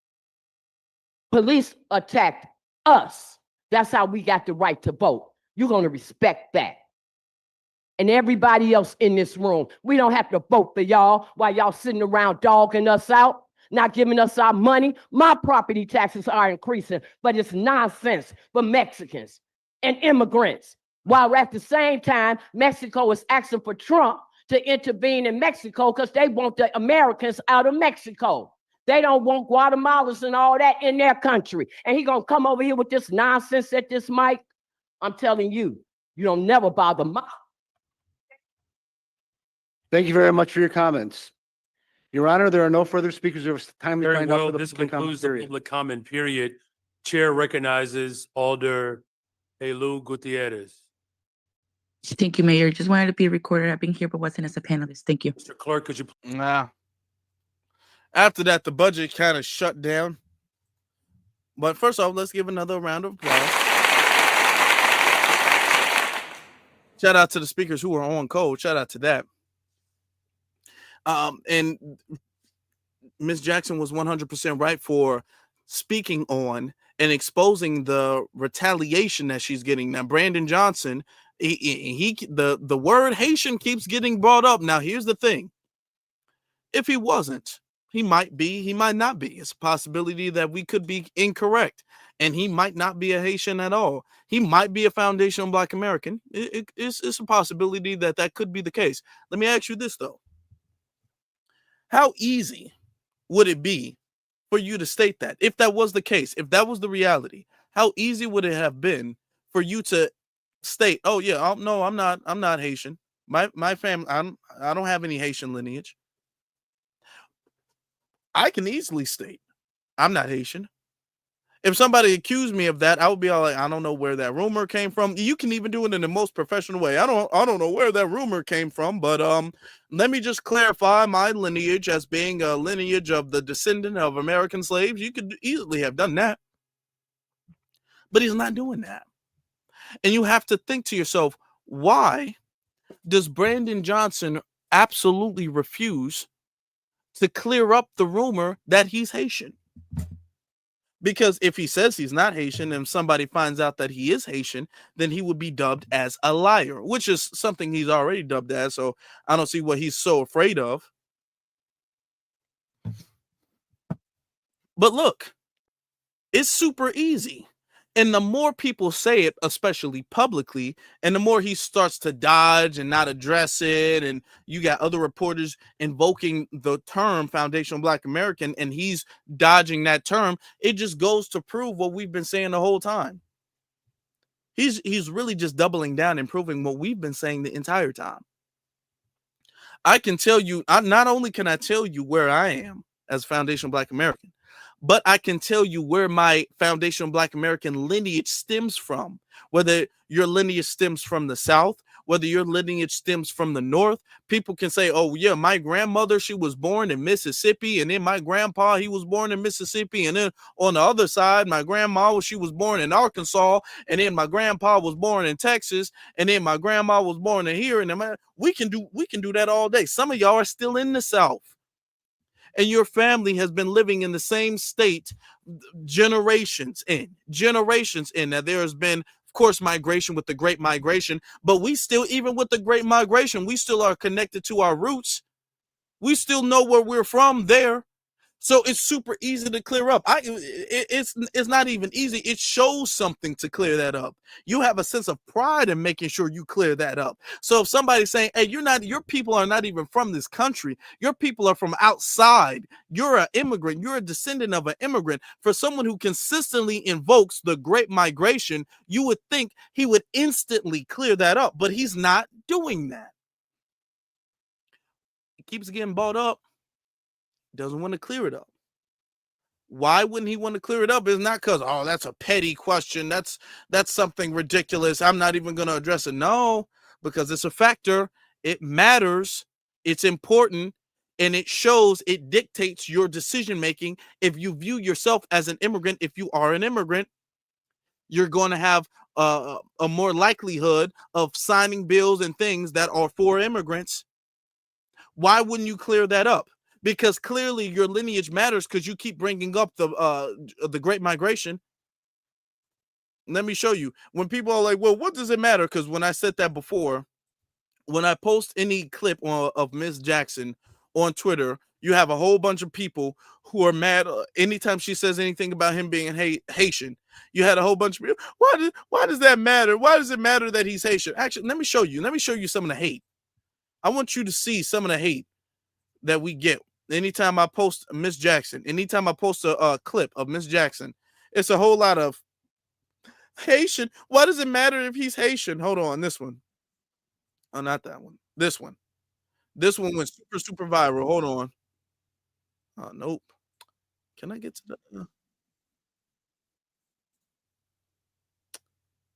[SPEAKER 12] Police attacked us. That's how we got the right to vote. You're going to respect that. And everybody else in this room, we don't have to vote for y'all while y'all sitting around dogging us out, not giving us our money. My property taxes are increasing, but it's nonsense for Mexicans and immigrants. While at the same time, Mexico is asking for Trump to intervene in Mexico because they want the Americans out of Mexico. They don't want Guatemalans and all that in their country. And he gonna come over here with this nonsense at this mic. I'm telling you, you don't never bother my.
[SPEAKER 8] Thank you very much for your comments. Your Honor, there are no further speakers. There was time to
[SPEAKER 6] Very
[SPEAKER 8] find out
[SPEAKER 6] well,
[SPEAKER 8] for the
[SPEAKER 6] this
[SPEAKER 8] public comment
[SPEAKER 6] concludes the
[SPEAKER 8] period.
[SPEAKER 6] public comment period. Chair recognizes Alder Helu Gutierrez.
[SPEAKER 7] Thank you, Mayor. Just wanted to be recorded. I've been here, but wasn't as a panelist. Thank you.
[SPEAKER 6] Mr. Clerk, could you?
[SPEAKER 1] Nah. After that, the budget kind of shut down. But first off, let's give another round of applause. Shout out to the speakers who were on code. Shout out to that. And Ms. Jackson was 100% right for speaking on and exposing the retaliation that she's getting. Now, Brandon Johnson, the word Haitian keeps getting brought up. Now, here's the thing. If he wasn't, he might be, he might not be. It's a possibility that we could be incorrect, and he might not be a Haitian at all. He might be a foundational Black American. It's a possibility that that could be the case. Let me ask you this, though. How easy would it be for you to state that? If that was the case, if that was the reality, how easy would it have been for you to state, oh yeah, no, I'm not Haitian. My family, I don't have any Haitian lineage. I can easily state I'm not Haitian. If somebody accused me of that, I would be all like, I don't know where that rumor came from. You can even do it in the most professional way. I don't know where that rumor came from, but let me just clarify my lineage as being a lineage of the descendant of American slaves. You could easily have done that. But he's not doing that. And you have to think to yourself, why does Brandon Johnson absolutely refuse to clear up the rumor that he's Haitian? Because if he says he's not Haitian and somebody finds out that he is Haitian, then he would be dubbed as a liar, which is something he's already dubbed as. So I don't see what he's so afraid of. But look, it's super easy. And the more people say it, especially publicly, and the more he starts to dodge and not address it, and you got other reporters invoking the term foundational Black American, and he's dodging that term, it just goes to prove what we've been saying the whole time. He's really just doubling down and proving what we've been saying the entire time. I can tell you, not only can I tell you where I am as foundational Black American, but I can tell you where my foundational Black American lineage stems from, whether your lineage stems from the South, whether your lineage stems from the North. People can say, oh yeah, my grandmother, she was born in Mississippi, and then my grandpa, he was born in Mississippi, and then on the other side, my grandma, she was born in Arkansas, and then my grandpa was born in Texas, and then my grandma was born in here, and we can do that all day. Some of y'all are still in the South, and your family has been living in the same state generations in. Now, there has been, of course, migration with the Great Migration, but we still, even with the Great Migration, we still are connected to our roots. We still know where we're from there. So it's super easy to clear up. It's not even easy. It shows something to clear that up. You have a sense of pride in making sure you clear that up. So if somebody's saying, hey, your people are not even from this country, your people are from outside, you're an immigrant, you're a descendant of an immigrant, for someone who consistently invokes the Great Migration, you would think he would instantly clear that up, but he's not doing that. He keeps getting bought up. Doesn't want to clear it up. Why wouldn't he want to clear it up? It's not because, oh, that's a petty question. That's something ridiculous. I'm not even going to address it. No, because it's a factor. It matters. It's important. And it shows, it dictates your decision making. If you view yourself as an immigrant, if you are an immigrant, you're going to have a more likelihood of signing bills and things that are for immigrants. Why wouldn't you clear that up? Because clearly your lineage matters, because you keep bringing up the Great Migration. Let me show you. When people are like, well, what does it matter? Because when I said that before, when I post any clip of Ms. Jackson on Twitter, you have a whole bunch of people who are mad anytime she says anything about him being Haitian. You had a whole bunch of people. Why does that matter? Why does it matter that he's Haitian? Actually, let me show you. Let me show you some of the hate. I want you to see some of the hate that we get. Anytime I post Miss Jackson, anytime I post a clip of Miss Jackson, it's a whole lot of Haitian. Why does it matter if he's Haitian? Hold on, this one. Oh, not that one. This one. This one went super viral. Hold on. Oh, nope. Can I get to the...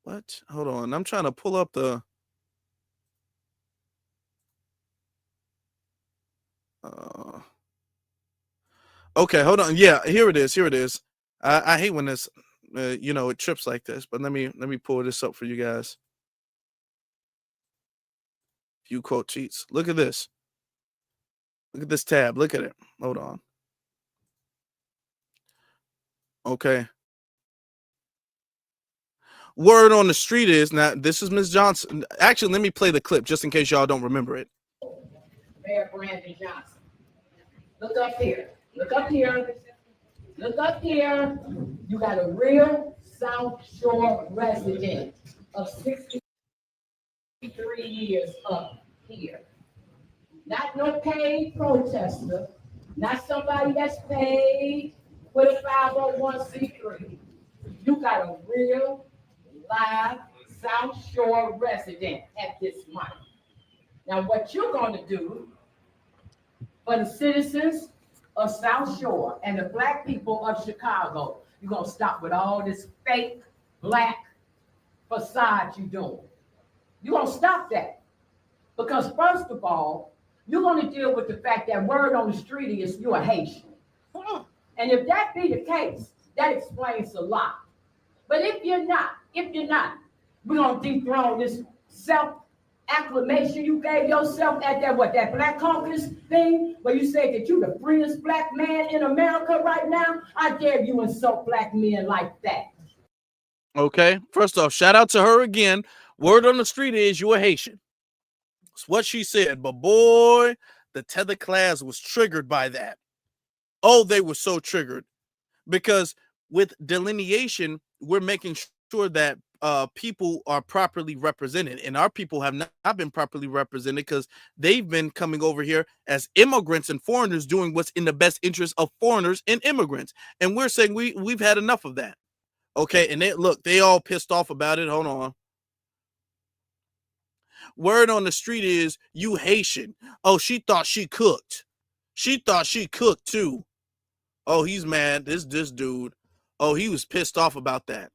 [SPEAKER 1] What? Hold on. I'm trying to pull up the... Okay, hold on. Yeah, here it is. Here it is. I hate when this, it trips like this. But let me pull this up for you guys. Few quote cheats. Look at this. Look at this tab. Look at it. Hold on. Okay. Word on the street is, now this is Ms. Johnson. Actually, let me play the clip just in case y'all don't remember it.
[SPEAKER 2] Mayor Brandon Johnson. Look up here. Look up here. Look up here. You got a real South Shore resident of 63 years up here. Not no paid protester, not somebody that's paid with a 501c3. You got a real live South Shore resident at this mic. Now, what you're going to do for the citizens of South Shore and the Black people of Chicago, you're going to stop with all this fake Black facade you're doing. You're going to stop that. Because first of all, you're going to deal with the fact that word on the street is you're a Haitian. And if that be the case, that explains a lot. But if you're not, we're going to dethrone this self-acclamation you gave yourself at that Black Caucus thing, where you said that you're the freest Black man in America right now. I dare you insult Black men like that.
[SPEAKER 1] Okay, first off, shout out to her again. Word on the street is you a Haitian. It's what she said, but boy, the tether class was triggered by that. Oh, they were so triggered because with delineation, we're making sure that people are properly represented, and our people have not been properly represented because they've been coming over here as immigrants and foreigners doing what's in the best interest of foreigners and immigrants. And we're saying we've had enough of that. Okay, and they all pissed off about it. Hold on. Word on the street is you Haitian. Oh, she thought she cooked. She thought she cooked too. Oh, he's mad. This dude. Oh, he was pissed off about that.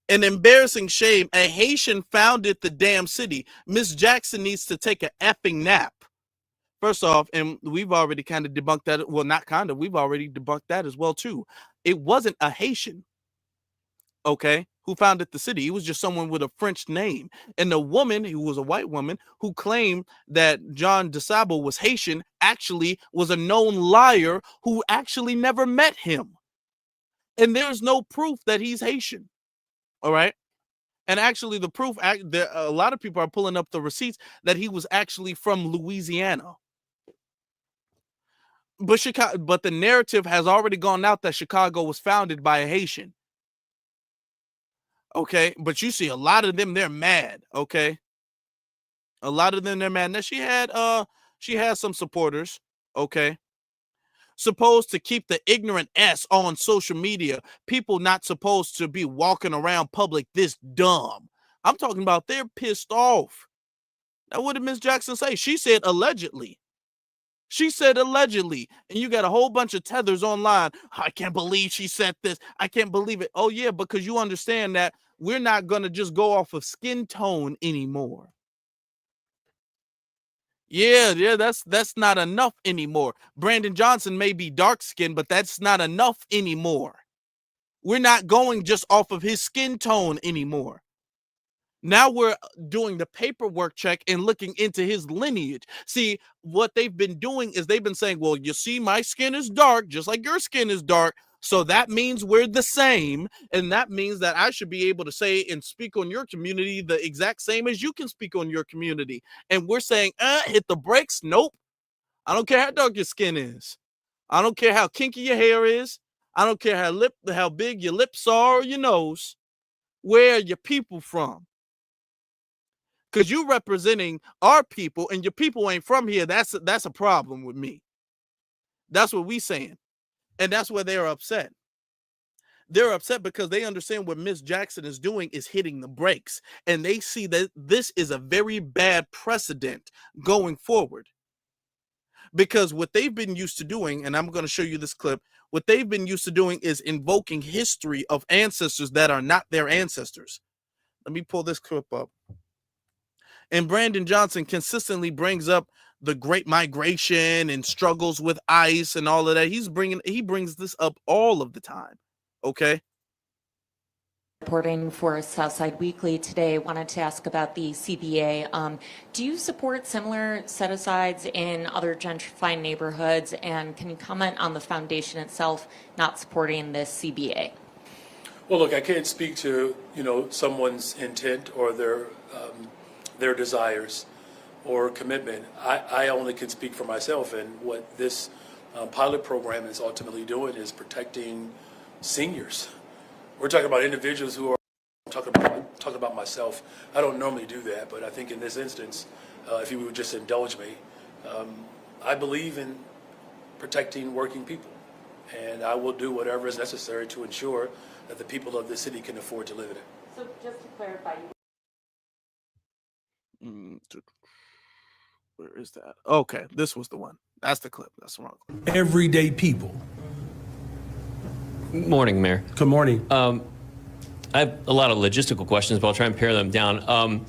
[SPEAKER 1] An embarrassing shame. A Haitian founded the damn city. Miss Jackson needs to take a effing nap. First off, and we've already kind of debunked that. Well, not kind of. We've already debunked that as well too. It wasn't a Haitian, okay, who founded the city. It was just someone with a French name. And the woman, who was a white woman, who claimed that John DeSable was Haitian, actually was a known liar who actually never met him. And there's no proof that he's Haitian. All right. And actually, the proof, a lot of people are pulling up the receipts that he was actually from Louisiana. But the narrative has already gone out that Chicago was founded by a Haitian. Okay, but you see a lot of them, they're mad. Okay, a lot of them, they're mad. Now she had some supporters. Okay, supposed to keep the ignorant S on social media. People not supposed to be walking around public this dumb. I'm talking about they're pissed off. Now, what did Miss Jackson say? She said allegedly. She said allegedly, and you got a whole bunch of tethers online. I can't believe she said this. I can't believe it. Oh yeah, because you understand that we're not going to just go off of skin tone anymore. Yeah, that's not enough anymore. Brandon Johnson may be dark skinned, but that's not enough anymore. We're not going just off of his skin tone anymore. Now we're doing the paperwork check and looking into his lineage. See, what they've been doing is they've been saying, well, you see, my skin is dark, just like your skin is dark. So that means we're the same. And that means that I should be able to say and speak on your community the exact same as you can speak on your community. And we're saying, hit the brakes. Nope. I don't care how dark your skin is. I don't care how kinky your hair is. I don't care how big your lips are or your nose. Where are your people from? Because you're representing our people and your people ain't from here. That's a problem with me. That's what we saying. And that's where they're upset. They're upset because they understand what Miss Jackson is doing is hitting the brakes. And they see that this is a very bad precedent going forward. Because what they've been used to doing, and I'm going to show you this clip, what they've been used to doing is invoking history of ancestors that are not their ancestors. Let me pull this clip up. And Brandon Johnson consistently brings up the Great Migration and struggles with ICE and all of that. He brings this up all of the time. Okay.
[SPEAKER 13] Reporting for Southside Weekly today, wanted to ask about the CBA. Do you support similar set-asides in other gentrifying neighborhoods? And can you comment on the foundation itself not supporting this CBA?
[SPEAKER 6] Well, look, I can't speak to, someone's intent or their desires. or commitment. I only can speak for myself, and what this pilot program is ultimately doing is protecting seniors. We're talking about individuals who are talking about myself. I don't normally do that, but I think in this instance, if you would just indulge me, I believe in protecting working people, and I will do whatever is necessary to ensure that the people of the city can afford to live in it.
[SPEAKER 13] So just to clarify,
[SPEAKER 1] Where is that? Okay, this was the one. That's the clip. That's the wrong clip.
[SPEAKER 3] Everyday people.
[SPEAKER 14] Morning, Mayor.
[SPEAKER 3] Good morning.
[SPEAKER 14] I have a lot of logistical questions, but I'll try and pare them down.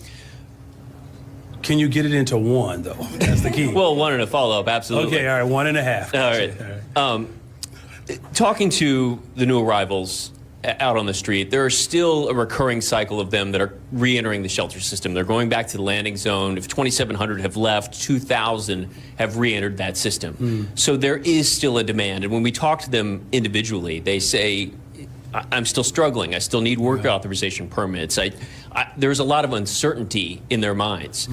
[SPEAKER 3] Can you get it into one, though? That's the key.
[SPEAKER 14] Well, one and a follow-up, absolutely.
[SPEAKER 3] Okay, all right, 1.5.
[SPEAKER 14] All right. Talking to the new arrivals out on the street, there are still a recurring cycle of them that are re-entering the shelter system. They're going back to the landing zone. If 2,700 have left, 2,000 have re-entered that system. So there is still a demand. And when we talk to them individually, they say, I'm still struggling. I still need work authorization permits. There's a lot of uncertainty in their minds.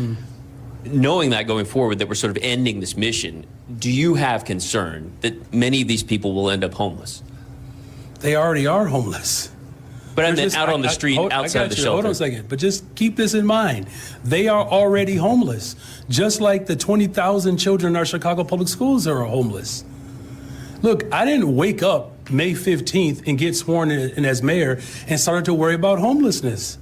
[SPEAKER 14] Knowing that going forward, that we're sort of ending this mission, do you have concern that many of these people will end up homeless?
[SPEAKER 3] They already are homeless.
[SPEAKER 14] But I mean, out on the street, outside the shelter.
[SPEAKER 3] Hold on a second, but just keep this in mind. They are already homeless, just like the 20,000 children in our Chicago public schools are homeless. Look, I didn't wake up May 15th and get sworn in as mayor and started to worry about homelessness.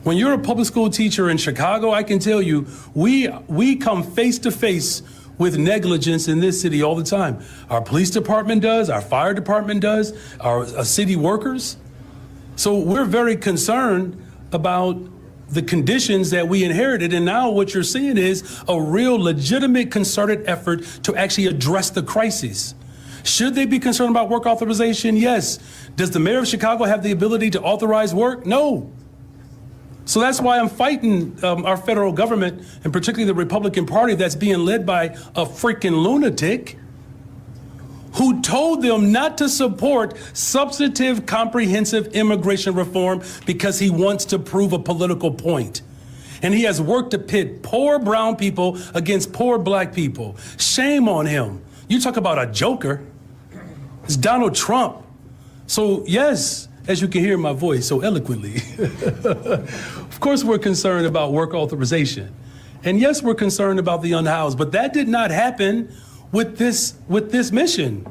[SPEAKER 3] When you're a public school teacher in Chicago, I can tell you, we come face to face with negligence in this city all the time. Our police department does, our fire department does, our city workers. So we're very concerned about the conditions that we inherited. And now what you're seeing is a real legitimate concerted effort to actually address the crisis. Should they be concerned about work authorization? Yes. Does the mayor of Chicago have the ability to authorize work? No. So that's why I'm fighting our federal government, and particularly the Republican Party that's being led by a freaking lunatic who told them not to support substantive, comprehensive immigration reform because he wants to prove a political point. And he has worked to pit poor brown people against poor black people. Shame on him. You talk about a joker. It's Donald Trump. So yes, as you can hear my voice so eloquently, of course we're concerned about work authorization. And yes, we're concerned about the unhoused, but that did not happen with this mission.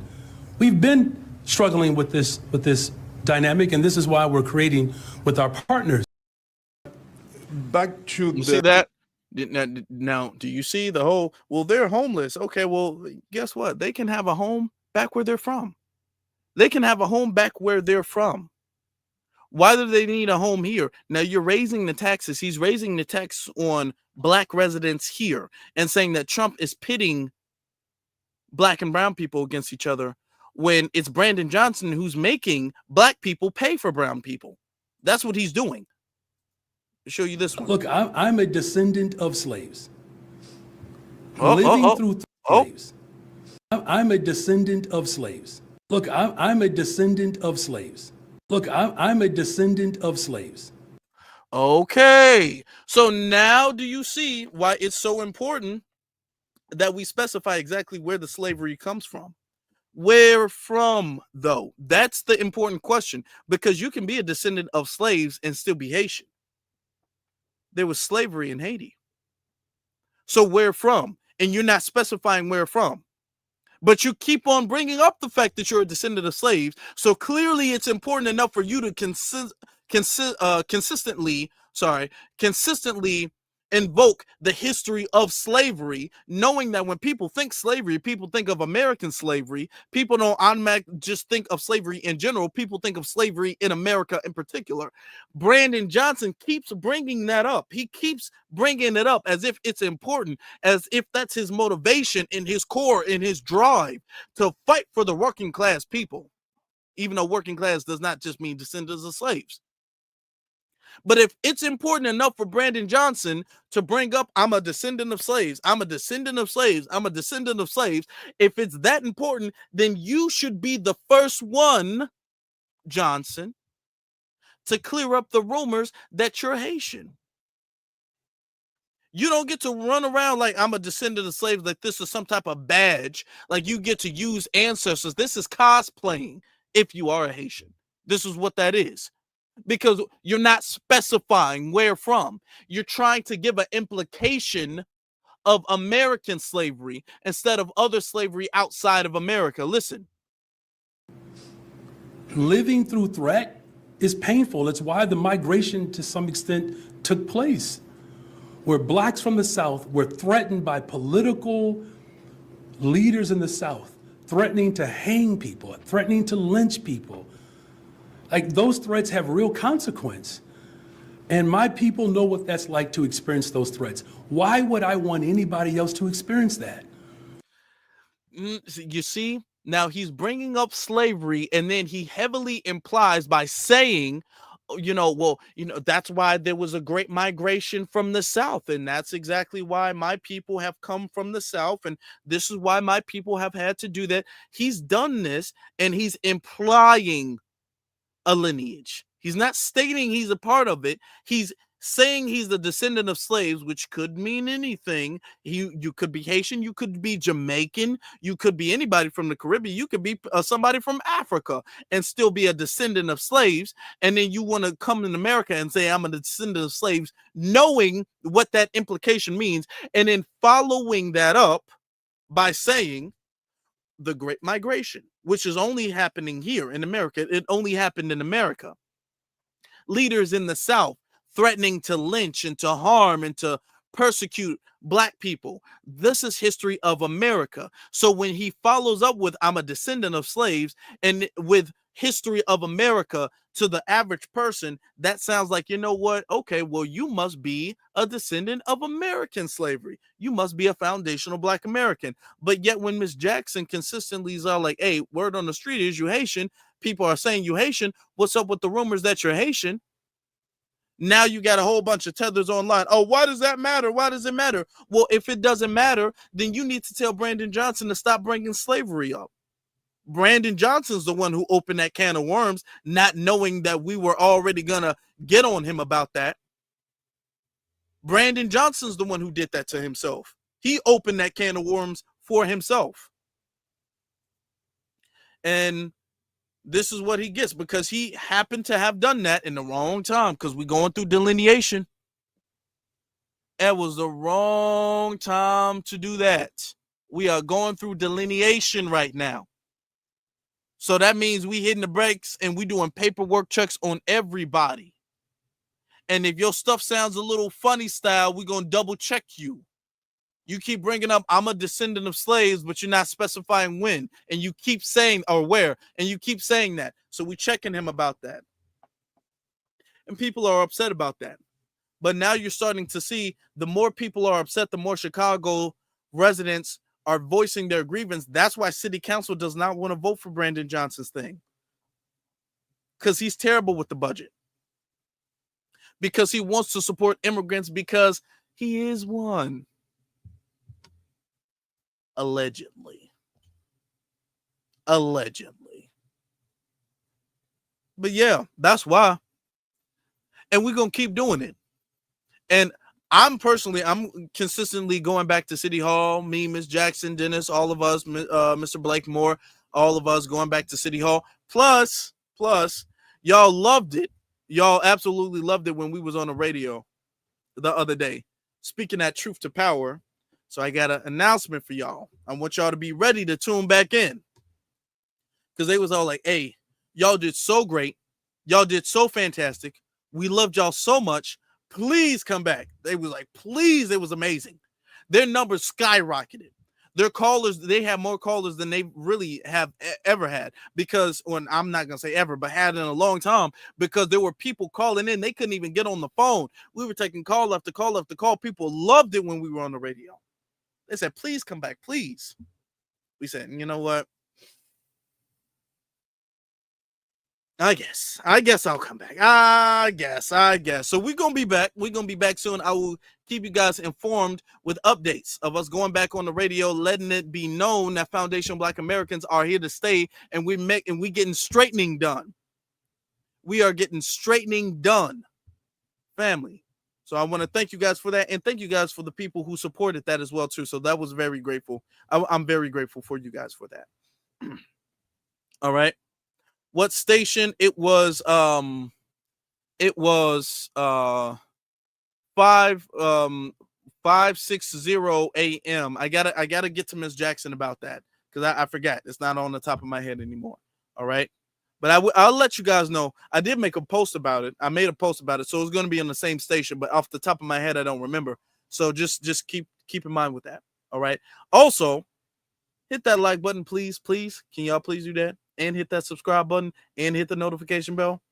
[SPEAKER 3] We've been struggling with this dynamic, and this is why we're creating with our partners.
[SPEAKER 1] Back to you see that? Now, do you see the whole, well, they're homeless. Okay, well, guess what? They can have a home back where they're from. They can have a home back where they're from. Why do they need a home here? Now you're raising the taxes. He's raising the tax on black residents here and saying that Trump is pitting black and brown people against each other when it's Brandon Johnson who's making black people pay for brown people. That's what he's doing. I'll show you this one.
[SPEAKER 3] Look, I'm a descendant of slaves. Living through slaves. I'm a descendant of slaves. Look, I'm a descendant of slaves. Look, I'm a descendant of slaves.
[SPEAKER 1] Okay. So now do you see why it's so important that we specify exactly where the slavery comes from? Where from, though? That's the important question, because you can be a descendant of slaves and still be Haitian. There was slavery in Haiti. So where from? And you're not specifying where from. But you keep on bringing up the fact that you're a descendant of slaves. So clearly it's important enough for you to consistently invoke the history of slavery, knowing that when people think slavery, people think of American slavery. People don't automatically just think of slavery in general. People think of slavery in America in particular. Brandon Johnson keeps bringing that up. He keeps bringing it up as if it's important, as if that's his motivation in his core, in his drive to fight for the working class people, even though working class does not just mean descendants of slaves. But if it's important enough for Brandon Johnson to bring up, I'm a descendant of slaves, I'm a descendant of slaves, I'm a descendant of slaves, if it's that important, then you should be the first one, Johnson, to clear up the rumors that you're Haitian. You don't get to run around like I'm a descendant of slaves, like this is some type of badge. Like you get to use ancestors. This is cosplaying if you are a Haitian. This is what that is. Because you're not specifying where from. You're trying to give an implication of American slavery instead of other slavery outside of America. Listen.
[SPEAKER 3] Living through threat is painful. It's why the migration to some extent took place, where blacks from the South were threatened by political leaders in the South, threatening to hang people, threatening to lynch people. Like those threats have real consequence. And my people know what that's like to experience those threats. Why would I want anybody else to experience that?
[SPEAKER 1] You see, now he's bringing up slavery, and then he heavily implies by saying, that's why there was a great migration from the South. And that's exactly why my people have come from the South. And this is why my people have had to do that. He's done this, and he's implying a lineage. He's not stating he's a part of it. He's saying he's the descendant of slaves, which could mean anything. You could be Haitian, you could be Jamaican, you could be anybody from the Caribbean, you could be somebody from Africa and still be a descendant of slaves. And then you want to come in America and say, I'm a descendant of slaves, knowing what that implication means, and then following that up by saying the Great Migration, which is only happening here in America. It only happened in America. Leaders in the South threatening to lynch and to harm and to persecute black people. This is history of America. So when he follows up with, I'm a descendant of slaves, and with history of America to the average person, that sounds like, you know what? Okay, well, you must be a descendant of American slavery. You must be a foundational black American. But yet when Miss Jackson consistently is all like, hey, word on the street is you Haitian. People are saying you Haitian. What's up with the rumors that you're Haitian? Now you got a whole bunch of tethers online. Oh, why does that matter? Why does it matter? Well, if it doesn't matter, then you need to tell Brandon Johnson to stop bringing slavery up. Brandon Johnson's the one who opened that can of worms, not knowing that we were already gonna get on him about that. Brandon Johnson's the one who did that to himself. He opened that can of worms for himself. And this is what he gets, because he happened to have done that in the wrong time, because we're going through delineation. It was the wrong time to do that. We are going through delineation right now. So that means we hitting the brakes and we doing paperwork checks on everybody. And if your stuff sounds a little funny style, we're going to double check you. You keep bringing up, I'm a descendant of slaves, but you're not specifying when. And you keep saying, or where, and you keep saying that. So we're checking him about that. And people are upset about that. But now you're starting to see the more people are upset, the more Chicago residents are voicing their grievance. That's why city council does not want to vote for Brandon Johnson's thing. Because he's terrible with the budget. Because he wants to support immigrants because he is one. Allegedly. But yeah, that's why. And we're going to keep doing it. And I'm consistently going back to City Hall, me, Miss Jackson, Dennis, all of us, Mr. Blakemore, all of us going back to City Hall. Plus, y'all loved it. Y'all absolutely loved it when we was on the radio the other day, speaking that truth to power. So I got an announcement for y'all. I want y'all to be ready to tune back in. Because they was all like, hey, y'all did so great. Y'all did so fantastic. We loved y'all so much. Please come back. They was like, please. It was amazing. Their numbers skyrocketed. Their callers, they have more callers than they really have ever had. Because, when I'm not going to say ever, but had in a long time. Because there were people calling in. They couldn't even get on the phone. We were taking call after call after call. People loved it when we were on the radio. They said, please come back, please. We said, you know what? I guess I'll come back. I guess. So we're going to be back. We're going to be back soon. I will keep you guys informed with updates of us going back on the radio, letting it be known that Foundation Black Americans are here to stay, and we getting straightening done. We are getting straightening done. Family, So I want to thank you guys for that, and thank you guys for the people who supported that as well too. So that was very grateful. I'm very grateful for you guys for that. All right. What station? It was 560 AM. I gotta get to Miss Jackson about that because I forgot. It's not on the top of my head anymore. All right. But I'll let you guys know. I did make a post about it. I made a post about it, so it's going to be on the same station. But off the top of my head, I don't remember. So just keep in mind with that. All right. Also, hit that like button, please. Can y'all please do that? And hit that subscribe button and hit the notification bell.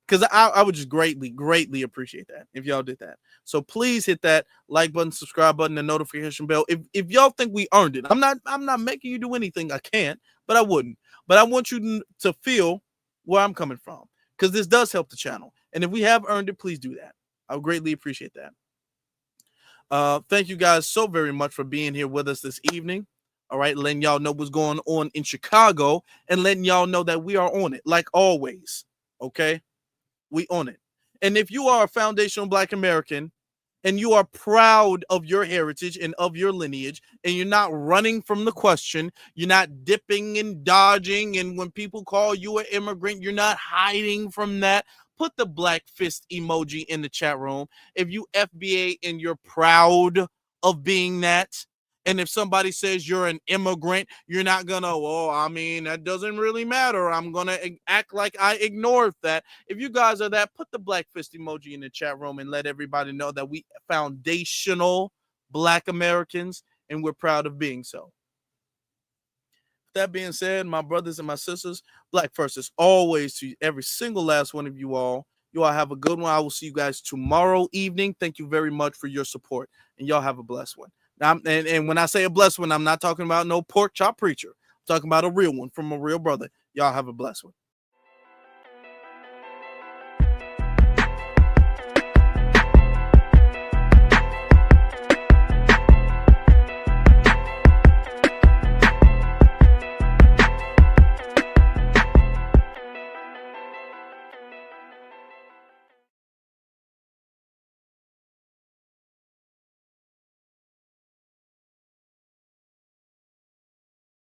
[SPEAKER 1] Because I would just greatly appreciate that if y'all did that. So please hit that like button, subscribe button, and notification bell. If y'all think we earned it, I'm not making you do anything. I can't, but I wouldn't. But I want you to feel where I'm coming from, because this does help the channel. And if we have earned it, please do that. I would greatly appreciate that. Thank you guys so very much for being here with us this evening. All right, letting y'all know what's going on in Chicago and letting y'all know that we are on it, like always. Okay. We own it. And if you are a foundational Black American and you are proud of your heritage and of your lineage, and you're not running from the question, you're not dipping and dodging, and when people call you an immigrant, you're not hiding from that, put the black fist emoji in the chat room. If you FBA and you're proud of being that, and if somebody says you're an immigrant, you're not gonna, well, I mean, that doesn't really matter. I'm gonna act like I ignored that. If you guys are that, put the black fist emoji in the chat room and let everybody know that we foundational Black Americans and we're proud of being so. That being said, my brothers and my sisters, Black first is always to every single last one of you all. You all have a good one. I will see you guys tomorrow evening. Thank you very much for your support, and y'all have a blessed one. And when I say a blessed one, I'm not talking about no pork chop preacher. I'm talking about a real one from a real brother. Y'all have a blessed one.